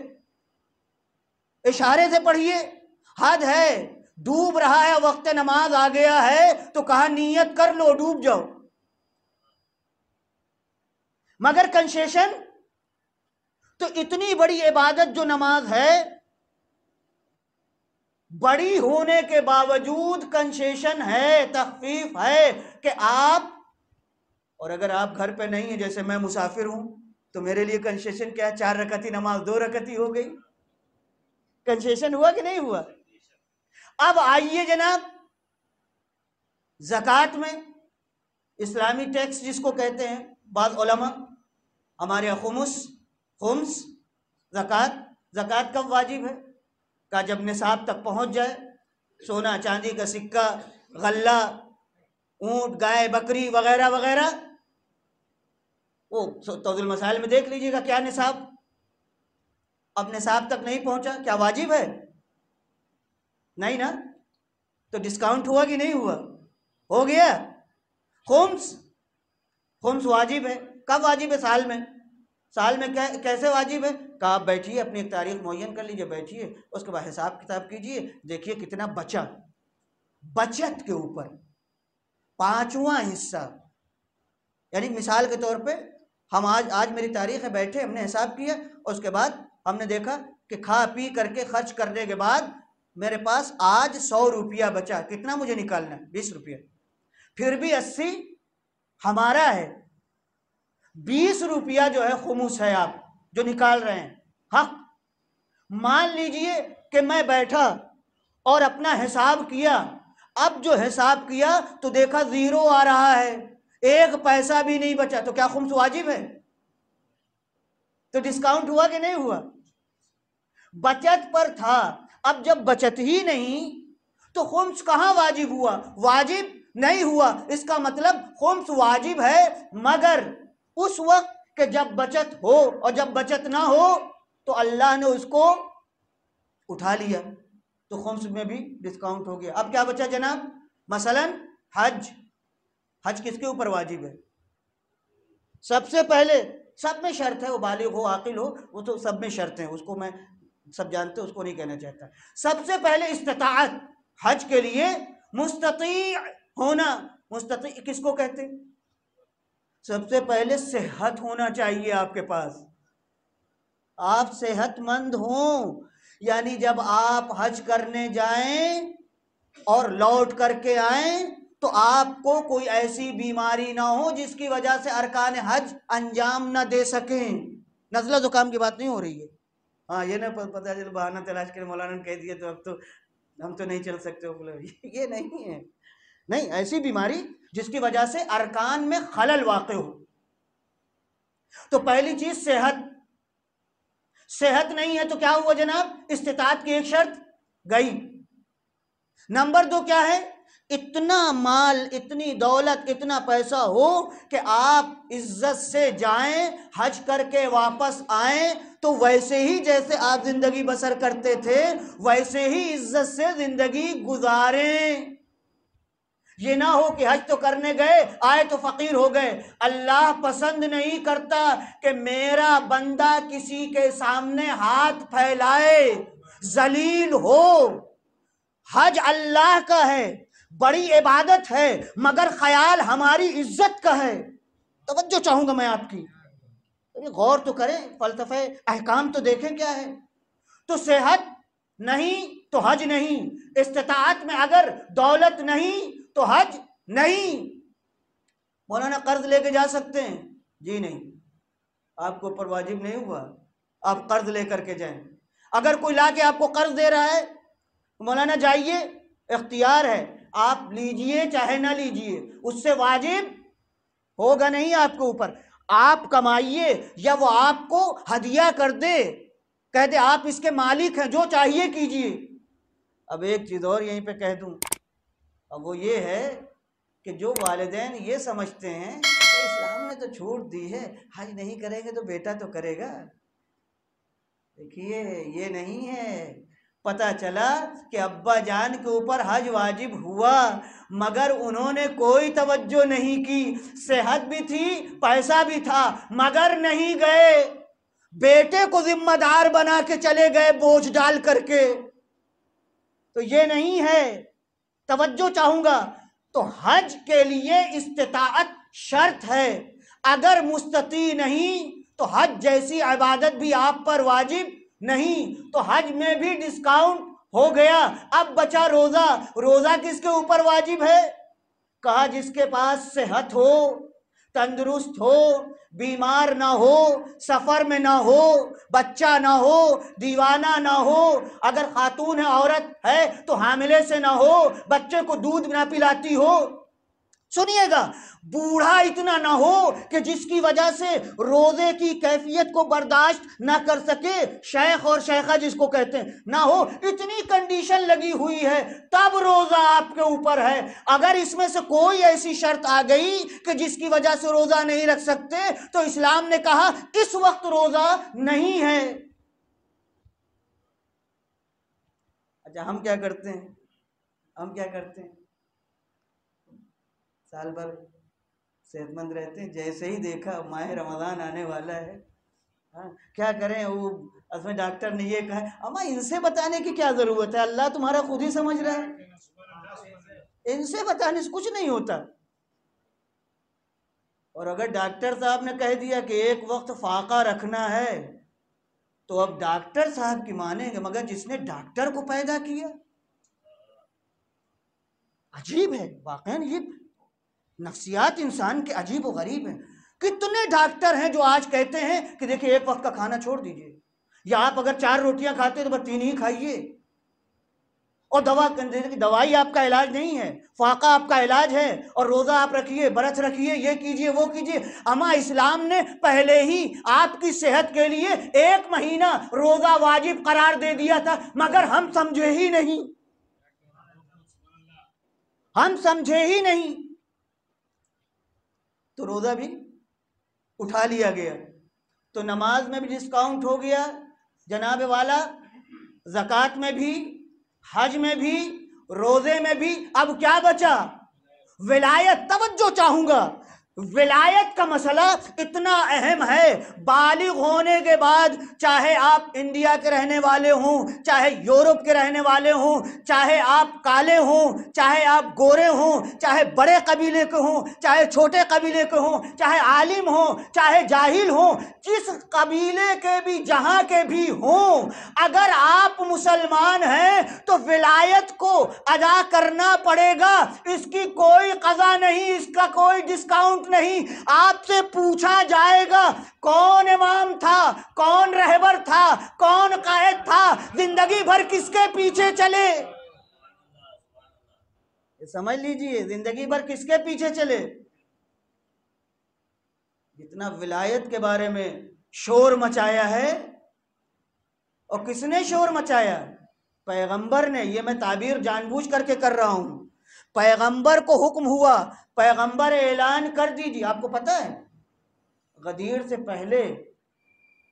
اشارے سے پڑھیے۔ حد ہے، ڈوب رہا ہے، وقت نماز آ گیا ہے تو کہا نیت کر لو، ڈوب جاؤ، مگر کنسیشن؟ تو اتنی بڑی عبادت جو نماز ہے، بڑی ہونے کے باوجود کنسیشن ہے، تخفیف ہے کہ آپ، اور اگر آپ گھر پہ نہیں ہیں، جیسے میں مسافر ہوں، تو میرے لیے کنسیشن کیا ہے؟ 4 رکعتی نماز 2 رکعتی ہو گئی۔ کنسیشن ہوا کہ نہیں ہوا؟ اب آئیے جناب زکوٰۃ میں، اسلامی ٹیکس جس کو کہتے ہیں بعض علماء، ہمارے خمس زکوٰۃ، زکوٰۃ کب واجب ہے؟ کہا جب نصاب تک پہنچ جائے، سونا چاندی کا سکہ، غلہ، اونٹ، گائے، بکری وغیرہ وغیرہ، وہ توضیح المسائل میں دیکھ لیجئے گا کیا نصاب۔ اب نصاب تک نہیں پہنچا، کیا واجب ہے؟ نہیں نا؟ تو ڈسکاؤنٹ ہوا کہ نہیں ہوا؟ ہو گیا۔ خمس واجب ہے، کب واجب ہے؟ سال میں کیسے واجب ہے؟ کہا آپ بیٹھیے، اپنی ایک تاریخ معین کر لیجئے، بیٹھیے، اس کے بعد حساب کتاب کیجئے، دیکھیے کتنا بچا، بچت کے اوپر 5واں حصہ، یعنی مثال کے طور پہ ہم آج میری تاریخ ہے، بیٹھے، ہم نے حساب کیا، اور اس کے بعد ہم نے دیکھا کہ کھا پی کر کے خرچ کرنے کے بعد میرے پاس آج 100 روپیہ بچا، کتنا مجھے نکالنا ہے؟ 20 روپیہ، پھر بھی 80 ہمارا ہے، 20 روپیہ جو ہے خمس ہے، آپ جو نکال رہے ہیں حق۔ مان لیجئے کہ میں بیٹھا اور اپنا حساب کیا، اب جو حساب کیا تو دیکھا 0 آ رہا ہے، 1 پیسہ بھی نہیں بچا، تو کیا خمس واجب ہے؟ تو ڈسکاؤنٹ ہوا کہ نہیں ہوا؟ بچت پر تھا، اب جب بچت ہی نہیں تو خمس کہاں واجب ہوا؟ واجب نہیں ہوا۔ اس کا مطلب خمس واجب ہے مگر اس وقت کہ جب بچت ہو، اور جب بچت نہ ہو تو اللہ نے اس کو اٹھا لیا، تو خمس میں بھی ڈسکاؤنٹ ہو گیا۔ اب کیا بچا جناب؟ مثلا حج کس کے اوپر واجب ہے؟ سب سے پہلے، سب میں شرط ہے، وہ بالغ ہو عاقل ہو، وہ تو سب میں شرط ہیں، اس کو میں سب جانتے ہیں، اس کو نہیں کہنا چاہتا۔ سب سے پہلے استطاعت، حج کے لیے مستطیع ہونا۔ مستطیع کس کو کہتے ہیں؟ سب سے پہلے صحت ہونا چاہیے آپ کے پاس، آپ صحت مند ہوں، یعنی جب آپ حج کرنے جائیں اور لوٹ کر کے آئیں تو آپ کو کوئی ایسی بیماری نہ ہو جس کی وجہ سے ارکان حج انجام نہ دے سکیں۔ نزلہ زکام کی بات نہیں ہو رہی ہے، ہاں یہ نہ پتہ چل بہانہ تلاش کر مولانا نے کہہ دیا تو اب تو ہم تو نہیں چل سکتے، یہ نہیں ہے، نہیں، ایسی بیماری جس کی وجہ سے ارکان میں خلل واقع ہو۔ تو پہلی چیز صحت نہیں ہے تو کیا ہوا جناب؟ استطاعت کی ایک شرط گئی۔ نمبر 2 کیا ہے؟ اتنا مال، اتنی دولت، اتنا پیسہ ہو کہ آپ عزت سے جائیں، حج کر کے واپس آئیں تو ویسے ہی جیسے آپ زندگی بسر کرتے تھے ویسے ہی عزت سے زندگی گزاریں۔ یہ نہ ہو کہ حج تو کرنے گئے، آئے تو فقیر ہو گئے۔ اللہ پسند نہیں کرتا کہ میرا بندہ کسی کے سامنے ہاتھ پھیلائے، ذلیل ہو۔ حج اللہ کا ہے، بڑی عبادت ہے، مگر خیال ہماری عزت کا ہے۔ توجہ چاہوں گا میں آپ کی، غور تو کریں، فلسفہ احکام تو دیکھیں کیا ہے۔ تو صحت نہیں تو حج نہیں، استطاعت میں اگر دولت نہیں تو حج نہیں۔ مولانا قرض لے کے جا سکتے ہیں؟ جی نہیں، آپ کو اوپر واجب نہیں ہوا، آپ قرض لے کر کے جائیں۔ اگر کوئی لا کے آپ کو قرض دے رہا ہے مولانا جائیے، اختیار ہے، آپ لیجئے چاہے نہ لیجئے، اس سے واجب ہوگا نہیں آپ کے اوپر۔ آپ کمائیے یا وہ آپ کو ہدیہ کر دے، کہہ دے آپ اس کے مالک ہیں، جو چاہیے کیجئے۔ اب ایک چیز اور یہیں پہ کہہ دوں، اب وہ یہ ہے کہ جو والدین یہ سمجھتے ہیں کہ اسلام نے تو چھوٹ دی ہے، حج نہیں کریں گے تو بیٹا تو کرے گا، دیکھیے یہ نہیں ہے۔ پتہ چلا کہ ابا جان کے اوپر حج واجب ہوا مگر انہوں نے کوئی توجہ نہیں کی، صحت بھی تھی، پیسہ بھی تھا، مگر نہیں گئے، بیٹے کو ذمہ دار بنا کے چلے گئے بوجھ ڈال کر کے۔ تو یہ نہیں ہے، توجہ چاہوں گا۔ تو حج کے لیے استطاعت شرط ہے، اگر مستطیع نہیں تو حج جیسی عبادت بھی آپ پر واجب نہیں، تو حج میں بھی ڈسکاؤنٹ ہو گیا۔ اب بچا روزہ، روزہ کس کے اوپر واجب ہے؟ کہا جس کے پاس صحت ہو، تندرست ہو، بیمار نہ ہو، سفر میں نہ ہو، بچہ نہ ہو، دیوانہ نہ ہو، اگر خاتون ہے، عورت ہے تو حاملے سے نہ ہو، بچے کو دودھ نہ پلاتی ہو، سنیے گا، بوڑھا اتنا نہ ہو کہ جس کی وجہ سے روزے کی کیفیت کو برداشت نہ کر سکے، شیخ اور شیخہ جس کو کہتے ہیں نہ ہو، اتنی کنڈیشن لگی ہوئی ہے تب روزہ آپ کے اوپر ہے۔ اگر اس میں سے کوئی ایسی شرط آ گئی کہ جس کی وجہ سے روزہ نہیں رکھ سکتے تو اسلام نے کہا اس وقت روزہ نہیں ہے۔ اچھا ہم کیا کرتے ہیں؟ سال بھر صحت مند رہتے ہیں، جیسے ہی دیکھا ماہ رمضان آنے والا ہے، کیا کریں، وہ اس میں ڈاکٹر نے یہ کہا، اما ان سے بتانے کی کیا ضرورت ہے، اللہ تمہارا خود ہی سمجھ رہا ہے، ان سے بتانے سے کچھ نہیں ہوتا۔ اور اگر ڈاکٹر صاحب نے کہہ دیا کہ ایک وقت فاقہ رکھنا ہے تو اب ڈاکٹر صاحب کی مانیں گے، مگر جس نے ڈاکٹر کو پیدا کیا. عجیب ہے واقعا، یہ نفسیات انسان کے عجیب و غریب ہیں. کتنے ڈاکٹر ہیں جو آج کہتے ہیں کہ دیکھیں ایک وقت کا کھانا چھوڑ دیجئے، یا آپ اگر 4 روٹیاں کھاتے ہیں تو بس 3 ہی کھائیے، اور دوائی آپ کا علاج نہیں ہے، فاقہ آپ کا علاج ہے، اور روزہ آپ رکھیے، برت رکھیے، یہ کیجئے وہ کیجئے. اما اسلام نے پہلے ہی آپ کی صحت کے لیے 1 مہینہ روزہ واجب قرار دے دیا تھا، مگر ہم سمجھے ہی نہیں، ہم سمجھے ہی نہیں. تو روزہ بھی اٹھا لیا گیا، تو نماز میں بھی ڈسکاؤنٹ ہو گیا جناب والا، زکوٰۃ میں بھی، حج میں بھی، روزے میں بھی. اب کیا بچا؟ ولایت. توجہ چاہوں گا، ولایت کا مسئلہ اتنا اہم ہے. بالغ ہونے کے بعد چاہے آپ انڈیا کے رہنے والے ہوں، چاہے یورپ کے رہنے والے ہوں، چاہے آپ کالے ہوں، چاہے آپ گورے ہوں، چاہے بڑے قبیلے کے ہوں، چاہے چھوٹے قبیلے کے ہوں، چاہے عالم ہوں، چاہے جاہل ہوں، جس قبیلے کے بھی، جہاں کے بھی ہوں، اگر آپ مسلمان ہیں تو ولایت کو ادا کرنا پڑے گا. اس کی کوئی قضا نہیں، اس کا کوئی ڈسکاؤنٹ نہیں. آپ سے پوچھا جائے گا کون امام تھا، کون رہبر تھا، کون قائد تھا، زندگی بھر کس کے پیچھے چلے. سمجھ لیجئے، زندگی بھر کس کے پیچھے چلے. جتنا ولایت کے بارے میں شور مچایا ہے، اور کس نے شور مچایا؟ پیغمبر نے. یہ میں تعبیر جان بوجھ کر کے کر رہا ہوں. پیغمبر کو حکم ہوا، پیغمبر اعلان کر دیجیے. آپ کو پتہ ہے غدیر سے پہلے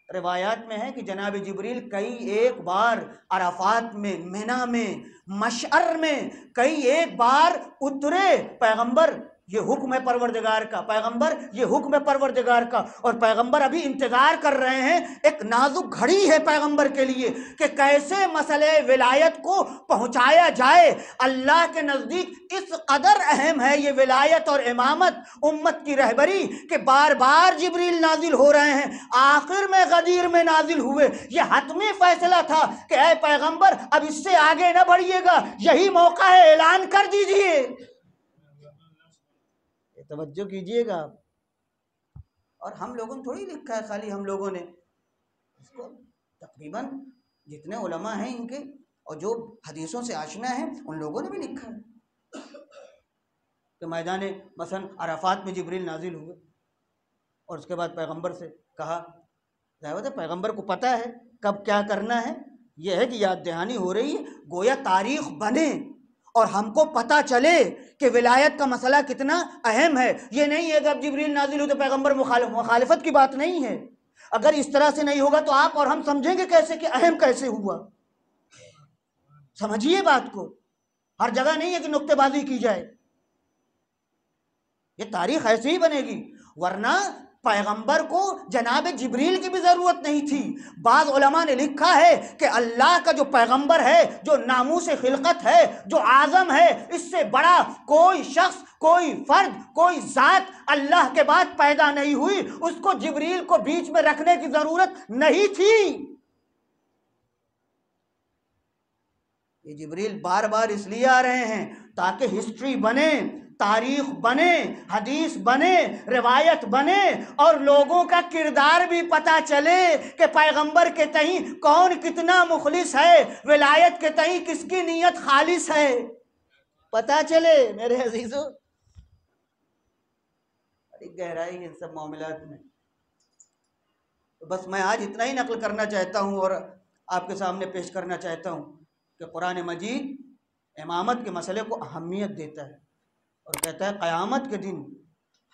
روایات میں ہے کہ جناب جبریل کئی ایک بار عرفات میں، منی میں، مشعر میں کئی ایک بار اترے. پیغمبر یہ حکم ہے پروردگار کا، پیغمبر یہ حکم ہے پروردگار کا، اور پیغمبر ابھی انتظار کر رہے ہیں. ایک نازک گھڑی ہے پیغمبر کے لیے کہ کیسے مسئلہ ولایت کو پہنچایا جائے. اللہ کے نزدیک اس قدر اہم ہے یہ ولایت اور امامت، امت کی رہبری، کہ بار بار جبریل نازل ہو رہے ہیں. آخر میں غدیر میں نازل ہوئے. یہ حتمی فیصلہ تھا کہ اے پیغمبر اب اس سے آگے نہ بڑھیے گا، یہی موقع ہے، اعلان کر دیجئے. توجہ کیجئے گا. اور ہم لوگوں نے تھوڑی لکھا ہے، خالی ہم لوگوں نے اس کو، تقریباً جتنے علماء ہیں ان کے اور جو حدیثوں سے آشنا ہیں ان لوگوں نے بھی لکھا ہے کہ میدان مثلا عرفات میں جبریل نازل ہوئے، اور اس کے بعد پیغمبر سے کہا. ظاہر ہے پیغمبر کو پتہ ہے کب کیا کرنا ہے. یہ ہے کہ یاد دہانی ہو رہی ہے، گویا تاریخ بنے اور ہم کو پتہ چلے کہ ولایت کا مسئلہ کتنا اہم ہے. یہ نہیں ہے کہ اب جبریل نازل ہو تو پیغمبر مخالفت کی بات نہیں ہے. اگر اس طرح سے نہیں ہوگا تو آپ اور ہم سمجھیں گے کیسے کہ اہم کیسے ہوا. سمجھیے بات کو، ہر جگہ نہیں ہے کہ نکتے بازی کی جائے. یہ تاریخ ایسے ہی بنے گی، ورنہ پیغمبر کو جناب جبریل کی بھی ضرورت نہیں تھی. بعض علماء نے لکھا ہے کہ اللہ کا جو پیغمبر ہے، جو ناموس خلقت ہے، جو اعظم ہے، اس سے بڑا کوئی شخص، کوئی فرد، کوئی ذات اللہ کے بعد پیدا نہیں ہوئی. اس کو جبریل کو بیچ میں رکھنے کی ضرورت نہیں تھی. یہ جبریل بار بار اس لیے آ رہے ہیں تاکہ ہسٹری بنے، تاریخ بنے، حدیث بنے، روایت بنے، اور لوگوں کا کردار بھی پتہ چلے کہ پیغمبر کے تئیں کون کتنا مخلص ہے، ولایت کے تئیں کس کی نیت خالص ہے، پتہ چلے. میرے عزیزو بڑی گہرائی ہے ان سب معاملات میں. بس میں آج اتنا ہی نقل کرنا چاہتا ہوں اور آپ کے سامنے پیش کرنا چاہتا ہوں کہ قرآن مجید امامت کے مسئلے کو اہمیت دیتا ہے اور کہتا ہے قیامت کے دن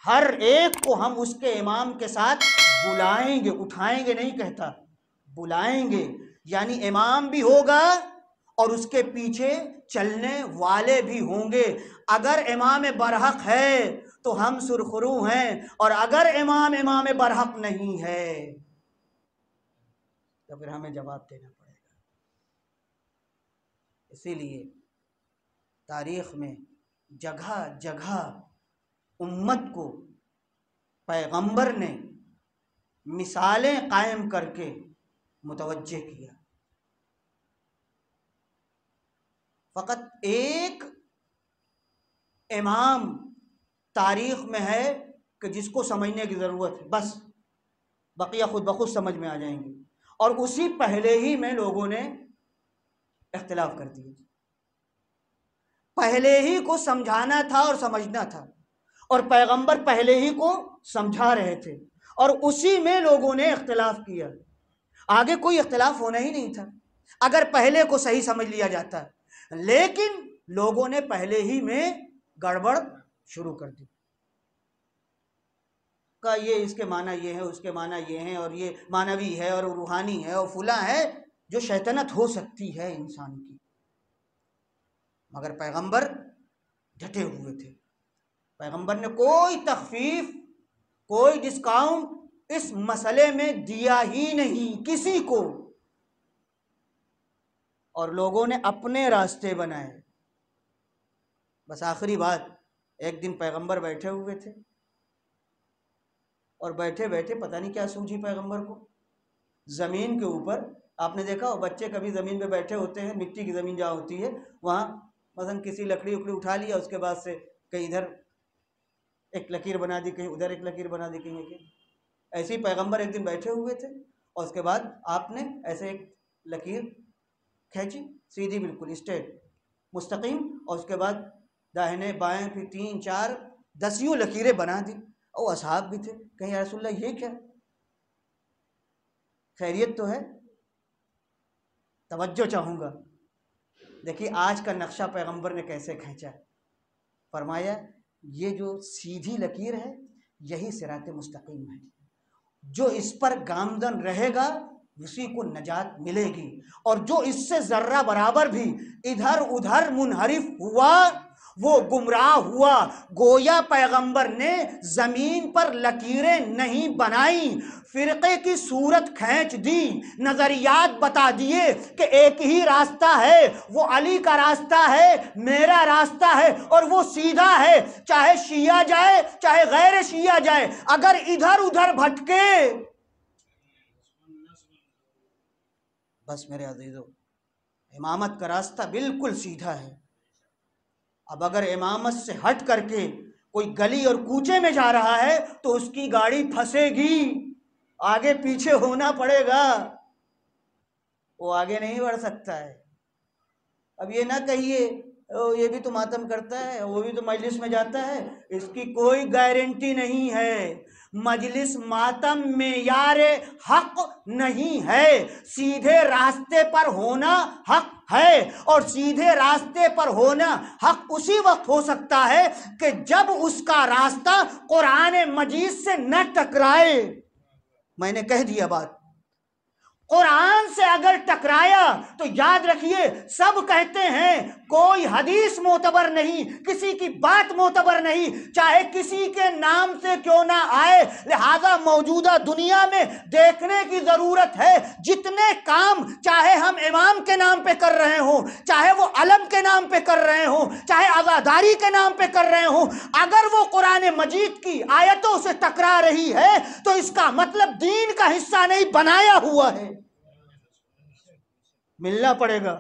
ہر ایک کو ہم اس کے امام کے ساتھ بلائیں گے. اٹھائیں گے نہیں کہتا، بلائیں گے. یعنی امام بھی ہوگا اور اس کے پیچھے چلنے والے بھی ہوں گے. اگر امام برحق ہے تو ہم سرخرو ہیں، اور اگر امام برحق نہیں ہے تو پھر ہمیں جواب دینا پڑے گا. اسی لیے تاریخ میں جگہ جگہ امت کو پیغمبر نے مثالیں قائم کر کے متوجہ کیا. فقط ایک امام تاریخ میں ہے کہ جس کو سمجھنے کی ضرورت ہے، بس بقیہ خود بخود سمجھ میں آ جائیں گے، اور اسی پہلے ہی میں لوگوں نے اختلاف کر دیا. پہلے ہی کو سمجھانا تھا اور سمجھنا تھا، اور پیغمبر پہلے ہی کو سمجھا رہے تھے، اور اسی میں لوگوں نے اختلاف کیا. آگے کوئی اختلاف ہونا ہی نہیں تھا اگر پہلے کو صحیح سمجھ لیا جاتا، لیکن لوگوں نے پہلے ہی میں گڑبڑ شروع کر دی. کہا یہ اس کے معنی یہ ہے، اس کے معنی یہ ہیں، اور یہ معنوی ہے اور روحانی ہے اور فلاں ہے، جو شیطنت ہو سکتی ہے انسان کی. مگر پیغمبر ڈٹے ہوئے تھے. پیغمبر نے کوئی تخفیف، کوئی ڈسکاؤنٹ اس مسئلے میں دیا ہی نہیں کسی کو، اور لوگوں نے اپنے راستے بنائے. بس آخری بات، ایک دن پیغمبر بیٹھے ہوئے تھے، اور بیٹھے بیٹھے پتہ نہیں کیا سوجھی پیغمبر کو. زمین کے اوپر آپ نے دیکھا ہو بچے کبھی زمین پہ بیٹھے ہوتے ہیں، مٹی کی زمین جہاں ہوتی ہے وہاں مثلا کسی لکڑی اکڑی اٹھا لیا، اس کے بعد سے کہیں ادھر ایک لکیر بنا دی، کہیں ادھر ایک لکیر بنا دی، کہیں ایک. ایسے ہی پیغمبر ایک دن بیٹھے ہوئے تھے، اور اس کے بعد آپ نے ایسے ایک لکیر کھینچی، سیدھی بالکل اسٹریٹ مستقیم، اور اس کے بعد داہنے بائیں پھر 3 4 10 لکیریں بنا دی. اور اصحاب بھی تھے، کہیں یا رسول اللہ یہ کیا، خیریت تو ہے؟ توجہ چاہوں گا. دیکھیے آج کا نقشہ پیغمبر نے کیسے کھینچا. فرمایا یہ جو سیدھی لکیر ہے یہی صراط مستقیم ہے، جو اس پر گامزن رہے گا اسی کو نجات ملے گی، اور جو اس سے ذرہ برابر بھی ادھر ادھر منحرف ہوا وہ گمراہ ہوا. گویا پیغمبر نے زمین پر لکیریں نہیں بنائیں، فرقے کی صورت کھینچ دی، نظریات بتا دیے کہ ایک ہی راستہ ہے، وہ علی کا راستہ ہے، میرا راستہ ہے، اور وہ سیدھا ہے، چاہے شیعہ جائے چاہے غیر شیعہ جائے، اگر ادھر ادھر بھٹکے. بس میرے عزیزو، امامت کا راستہ بالکل سیدھا ہے. اب اگر امامت سے ہٹ کر کے کوئی گلی اور کوچے میں جا رہا ہے تو اس کی گاڑی پھنسے گی، آگے پیچھے ہونا پڑے گا، وہ آگے نہیں بڑھ سکتا ہے. اب یہ نہ کہیے یہ بھی تو ماتم کرتا ہے، وہ بھی تو مجلس میں جاتا ہے، اس کی کوئی گارنٹی نہیں ہے. مجلس ماتم معیار حق نہیں ہے، سیدھے راستے پر ہونا حق ہے، اور سیدھے راستے پر ہونا حق اسی وقت ہو سکتا ہے کہ جب اس کا راستہ قرآن مجید سے نہ ٹکرائے. میں نے کہہ دیا بات، قرآن سے اگر ٹکرایا تو یاد رکھیے سب کہتے ہیں کوئی حدیث معتبر نہیں، کسی کی بات معتبر نہیں، چاہے کسی کے نام سے کیوں نہ آئے. لہذا موجودہ دنیا میں دیکھنے کی ضرورت ہے جتنے کام چاہے ہم امام کے نام پہ کر رہے ہوں، چاہے وہ علم کے نام پہ کر رہے ہوں، چاہے عزاداری کے نام پہ کر رہے ہوں، اگر وہ قرآن مجید کی آیتوں سے ٹکرا رہی ہے تو اس کا مطلب دین کا حصہ نہیں بنایا ہوا ہے. ملنا پڑے گا.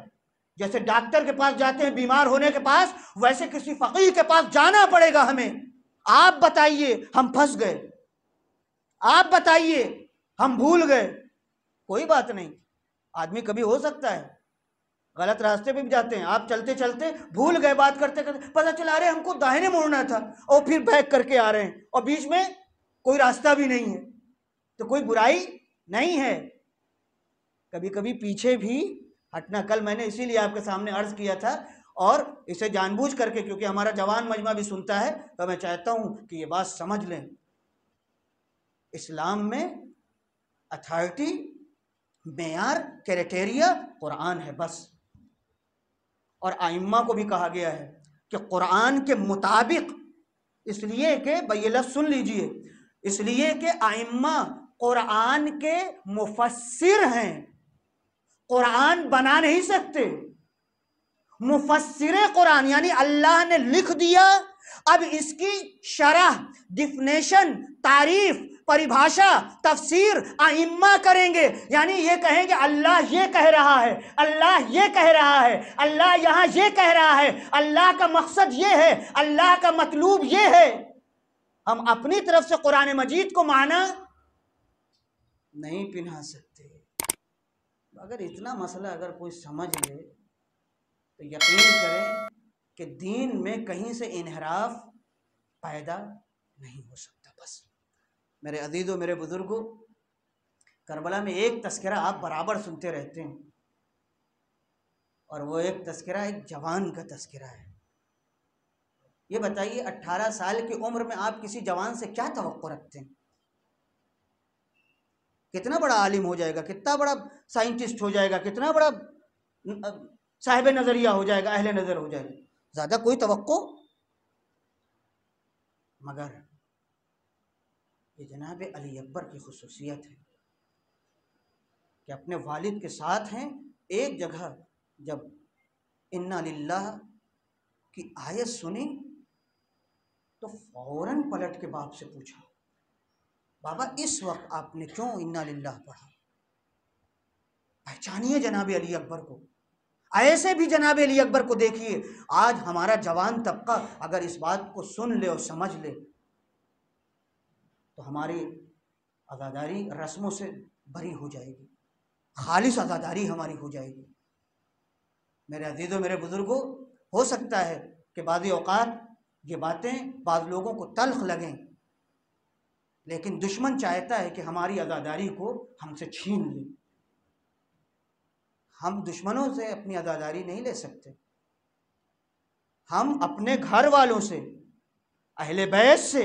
جیسے ڈاکٹر کے پاس جاتے ہیں بیمار ہونے کے پاس، ویسے کسی فقیہ کے پاس جانا پڑے گا ہمیں. آپ بتائیے ہم پھنس گئے، آپ بتائیے ہم بھول گئے، کوئی بات نہیں، آدمی کبھی ہو سکتا ہے غلط راستے پہ بھی جاتے ہیں. آپ چلتے چلتے بھول گئے، بات کرتے کرتے پتہ چلا رہے ہم کو داہنے مڑنا تھا، اور پھر بیک کر کے آ رہے ہیں، اور بیچ میں کوئی راستہ بھی نہیں ہے، تو کوئی برائی نہیں ہے. کبھی کبھی پیچھے بھی ہٹنا. کل میں نے اسی لیے آپ کے سامنے عرض کیا تھا، اور اسے جان بوجھ کر کے، کیونکہ ہمارا جوان مجمع بھی سنتا ہے، تو میں چاہتا ہوں کہ یہ بات سمجھ لیں. اسلام میں اتھارٹی، معیار، کرائٹیریا قرآن ہے بس. اور ائمہ کو بھی کہا گیا ہے کہ قرآن کے مطابق، اس لیے کہ یہ لفظ سن لیجئے، اس لیے کہ ائمہ قرآن کے مفسر ہیں، قرآن بنا نہیں سکتے. مفسر قرآن یعنی اللہ نے لکھ دیا اب اس کی شرح، ڈیفینیشن، تعریف، پریبھاشا، تفسیر ائمہ کریں گے، یعنی یہ کہیں گے اللہ یہ کہہ رہا ہے، اللہ یہ کہہ رہا ہے، اللہ یہاں یہ کہہ رہا ہے، اللہ کا مقصد یہ ہے، اللہ کا مطلوب یہ ہے۔ ہم اپنی طرف سے قرآن مجید کو معنی نہیں پنہا سکتے۔ اگر اتنا مسئلہ اگر کوئی سمجھ لے تو یقین کریں کہ دین میں کہیں سے انحراف پیدا نہیں ہو سکتا۔ بس میرے عزیزوں، میرے بزرگوں، کربلا میں ایک تذکرہ آپ برابر سنتے رہتے ہیں، اور وہ ایک تذکرہ ایک جوان کا تذکرہ ہے۔ یہ بتائیے 18 سال کی عمر میں آپ کسی جوان سے کیا توقع رکھتے ہیں؟ کتنا بڑا عالم ہو جائے گا، کتنا بڑا سائنٹسٹ ہو جائے گا، کتنا بڑا صاحب نظریہ ہو جائے گا، اہل نظر ہو جائے گا، زیادہ کوئی توقع؟ مگر یہ جناب علی اکبر کی خصوصیت ہے کہ اپنے والد کے ساتھ ہیں، ایک جگہ جب انا للہ کی آیت سنی تو فوراً پلٹ کے باپ سے پوچھا، بابا اس وقت آپ نے کیوں انا للہ پڑھا؟ پہچانیے جناب علی اکبر کو، ایسے بھی جناب علی اکبر کو دیکھیے۔ آج ہمارا جوان طبقہ اگر اس بات کو سن لے اور سمجھ لے تو ہماری عزاداری رسموں سے بری ہو جائے گی، خالص عزاداری ہماری ہو جائے گی۔ میرے عزیزوں، میرے بزرگوں، ہو سکتا ہے کہ بعض اوقات یہ باتیں بعض لوگوں کو تلخ لگیں، لیکن دشمن چاہتا ہے کہ ہماری عزاداری کو ہم سے چھین لے۔ ہم دشمنوں سے اپنی عزاداری نہیں لے سکتے، ہم اپنے گھر والوں سے، اہل بیت سے،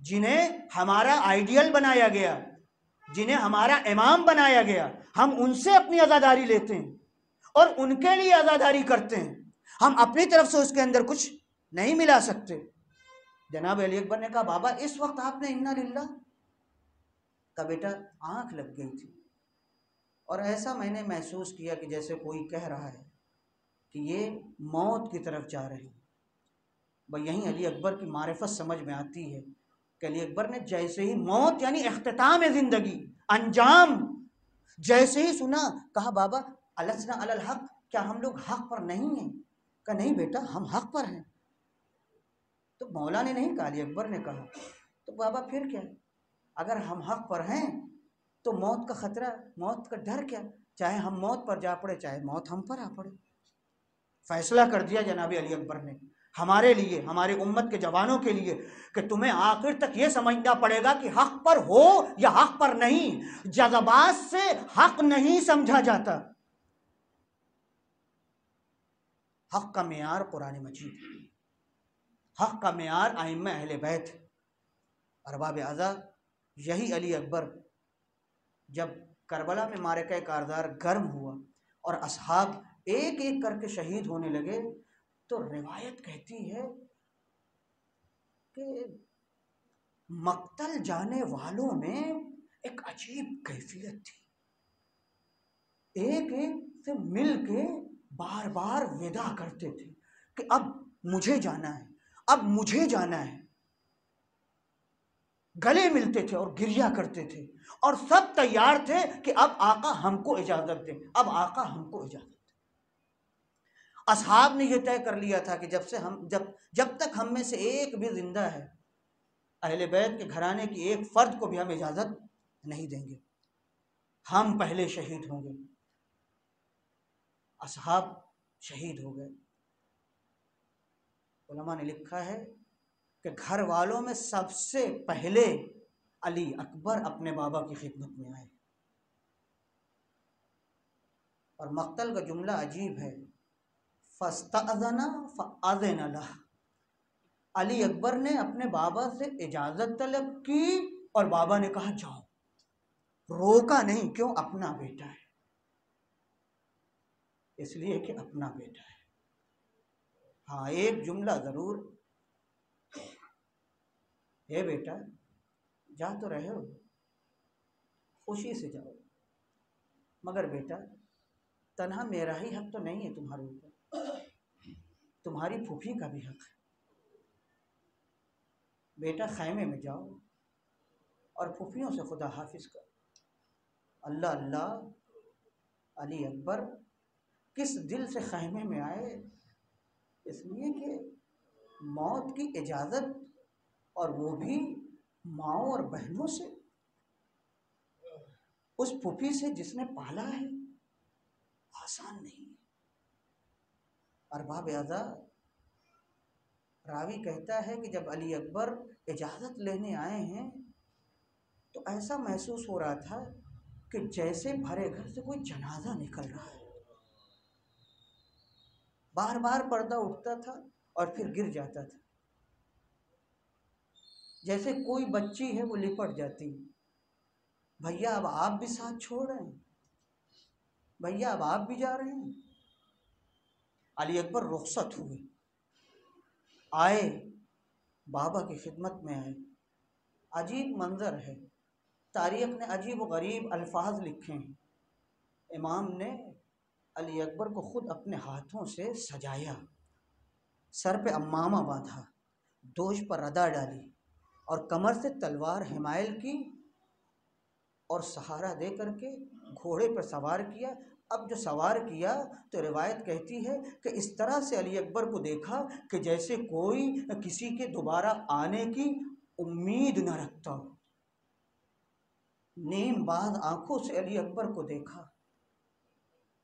جنہیں ہمارا آئیڈیل بنایا گیا، جنہیں ہمارا امام بنایا گیا، ہم ان سے اپنی عزاداری لیتے ہیں اور ان کے لیے عزاداری کرتے ہیں۔ ہم اپنی طرف سے اس کے اندر کچھ نہیں ملا سکتے۔ جناب علی اکبر نے کہا، بابا اس وقت آپ نے انا للہ کا، بیٹا آنکھ لگ گئی تھی، اور ایسا میں نے محسوس کیا کہ جیسے کوئی کہہ رہا ہے کہ یہ موت کی طرف جا رہے ہیں۔ بھئی یہیں علی اکبر کی معرفت سمجھ میں آتی ہے کہ علی اکبر نے جیسے ہی موت یعنی اختتام زندگی، انجام، جیسے ہی سنا، کہا بابا السنا علی الحق، کیا ہم لوگ حق پر نہیں ہیں؟ کہا نہیں بیٹا، ہم حق پر ہیں۔ تو مولا نے نہیں کہا، علی اکبر نے کہا، تو بابا پھر کیا؟ اگر ہم حق پر ہیں تو موت کا خطرہ، موت کا ڈر کیا؟ چاہے ہم موت پر جا پڑے، چاہے موت ہم پر آ پڑے۔ فیصلہ کر دیا جناب علی اکبر نے ہمارے لیے، ہمارے امت کے جوانوں کے لیے، کہ تمہیں آخر تک یہ سمجھنا پڑے گا کہ حق پر ہو یا حق پر نہیں۔ جذبات سے حق نہیں سمجھا جاتا، حق کا معیار قرآن مجید ہے، حق کا معیار ائمہ اہل بیت، ارباب اعضاء۔ یہی علی اکبر جب کربلا میں معرکہ کارزار گرم ہوا اور اصحاب ایک ایک کر کے شہید ہونے لگے، تو روایت کہتی ہے کہ مقتل جانے والوں میں ایک عجیب کیفیت تھی، ایک ایک سے مل کے بار بار ودا کرتے تھے کہ اب مجھے جانا ہے، اب مجھے جانا ہے، گلے ملتے تھے اور گریہ کرتے تھے، اور سب تیار تھے کہ اب آقا ہم کو اجازت دیں، اب آقا ہم کو اجازت دیں۔ اصحاب نے یہ طے کر لیا تھا کہ جب تک ہم میں سے ایک بھی زندہ ہے، اہل بیت کے گھرانے کی ایک فرد کو بھی ہم اجازت نہیں دیں گے، ہم پہلے شہید ہوں گے۔ اصحاب شہید ہو گئے۔ علماء نے لکھا ہے کہ گھر والوں میں سب سے پہلے علی اکبر اپنے بابا کی خدمت میں آئے، اور مقتل کا جملہ عجیب ہے، فَاسْتَأْذَنَ فَأَذِنَ لَهُ۔ علی اکبر نے اپنے بابا سے اجازت طلب کی اور بابا نے کہا جاؤ، روکا نہیں۔ کیوں؟ اپنا بیٹا ہے، اس لیے کہ اپنا بیٹا ہے۔ ہاں ایک جملہ ضرور، اے بیٹا جا تو رہے ہو، خوشی سے جاؤ، مگر بیٹا تنہا میرا ہی حق تو نہیں ہے تمہارے اوپر، تمہاری پھوپھی کا بھی حق ہے، بیٹا خیمے میں جاؤ اور پھوپھیوں سے خدا حافظ کر۔ اللہ اللہ، علی اکبر کس دل سے خیمے میں آئے؟ اس لیے کہ موت کی اجازت، اور وہ بھی ماؤں اور بہنوں سے، اس پھوپھی سے جس نے پالا ہے، آسان نہیں۔ ارباب اعضاء، راوی کہتا ہے کہ جب علی اکبر اجازت لینے آئے ہیں تو ایسا محسوس ہو رہا تھا کہ جیسے بھرے گھر سے کوئی جنازہ نکل رہا ہے۔ بار بار پردہ اٹھتا تھا اور پھر گر جاتا تھا، جیسے کوئی بچی ہے وہ لپٹ جاتی۔ بھیا اب آپ بھی ساتھ چھوڑ رہے ہیں؟ بھیا اب آپ بھی جا رہے ہیں؟ علی اکبر رخصت ہوئے، آئے بابا کی خدمت میں آئے۔ عجیب منظر ہے، تاریخ نے عجیب و غریب الفاظ لکھے ہیں۔ امام نے علی اکبر کو خود اپنے ہاتھوں سے سجایا، سر پہ امامہ باندھا، دوش پر ردا ڈالی اور کمر سے تلوار حمائل کی اور سہارا دے کر کے گھوڑے پر سوار کیا۔ اب جو سوار کیا تو روایت کہتی ہے کہ اس طرح سے علی اکبر کو دیکھا کہ جیسے کوئی کسی کے دوبارہ آنے کی امید نہ رکھتا ہو۔ نیم باز آنکھوں سے علی اکبر کو دیکھا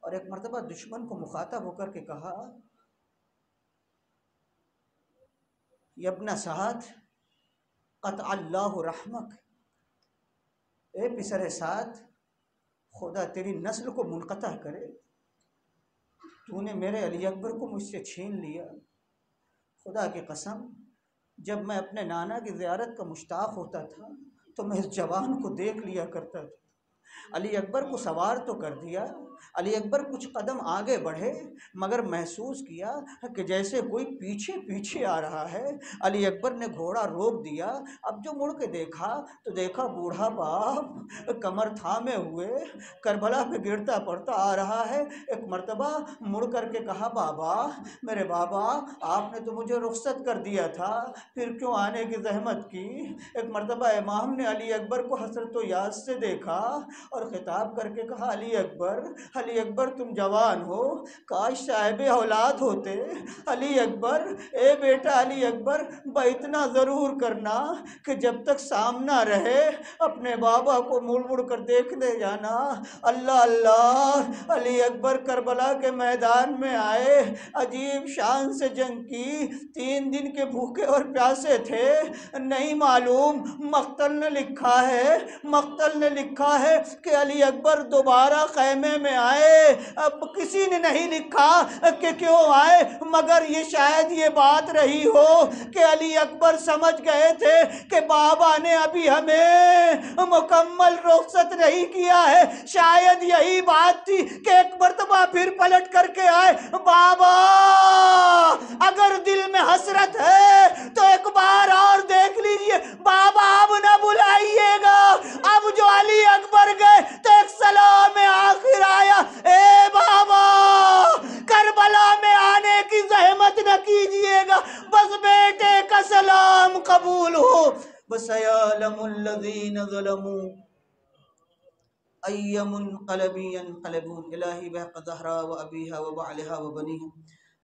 اور ایک مرتبہ دشمن کو مخاطب ہو کر کے کہا، یبن سعد قطع اللہ رحمک، اے پسر سعد خدا تیری نسل کو منقطع کرے، تو نے میرے علی اکبر کو مجھ سے چھین لیا۔ خدا کی قسم، جب میں اپنے نانا کی زیارت کا مشتاق ہوتا تھا تو میں اس جوان کو دیکھ لیا کرتا تھا۔ علی اکبر کو سوار تو کر دیا، علی اکبر کچھ قدم آگے بڑھے، مگر محسوس کیا کہ جیسے کوئی پیچھے پیچھے آ رہا ہے۔ علی اکبر نے گھوڑا روک دیا۔ اب جو مڑ کے دیکھا تو دیکھا بوڑھا باپ کمر تھامے ہوئے کربلا پہ گرتا پڑتا آ رہا ہے۔ ایک مرتبہ مڑ کر کے کہا، بابا، میرے بابا، آپ نے تو مجھے رخصت کر دیا تھا، پھر کیوں آنے کی زحمت کی؟ ایک مرتبہ امام نے علی اکبر کو حسرت و یاس سے دیکھا اور خطاب کر کے کہا، علی اکبر، علی اکبر تم جوان ہو، کاش صاحب اولاد ہوتے۔ علی اکبر، اے بیٹا علی اکبر، اتنا ضرور کرنا کہ جب تک سامنا رہے اپنے بابا کو مڑ مڑ کر دیکھنے جانا۔ اللہ اللہ، علی اکبر کربلا کے میدان میں آئے، عجیب شان سے جنگ کی، 3 دن کے بھوکے اور پیاسے تھے۔ نہیں معلوم، مقتل نے لکھا ہے، مقتل نے لکھا ہے کہ علی اکبر دوبارہ خیمے میں آئے۔ اب کسی نے نہیں لکھا کہ کیوں آئے، مگر یہ شاید یہ بات رہی ہو کہ علی اکبر سمجھ گئے تھے کہ بابا نے ابھی ہمیں مکمل رخصت نہیں کیا ہے۔ شاید یہی بات تھی کہ ایک مرتبہ پھر پلٹ کر کے آئے، بابا اگر دل میں حسرت ہے تو ایک بار اور دیکھ لیجئے، بابا اب نہ بلائیے گا۔ اب جو علی اکبر گئے تو ایک سلام آخر آیا، اے بابا کربلا میں آنے کی زحمت نہ کیجئے گا، بس بیٹے کا سلام قبول ہو۔ وَسَيَعْلَمُ الَّذِينَ ظَلَمُوا أَيَّ مُنْقَلَبٍ يَنْقَلِبُونَ۔ الہی بحق زہرا و ابیہا و بعلہا و بنیہا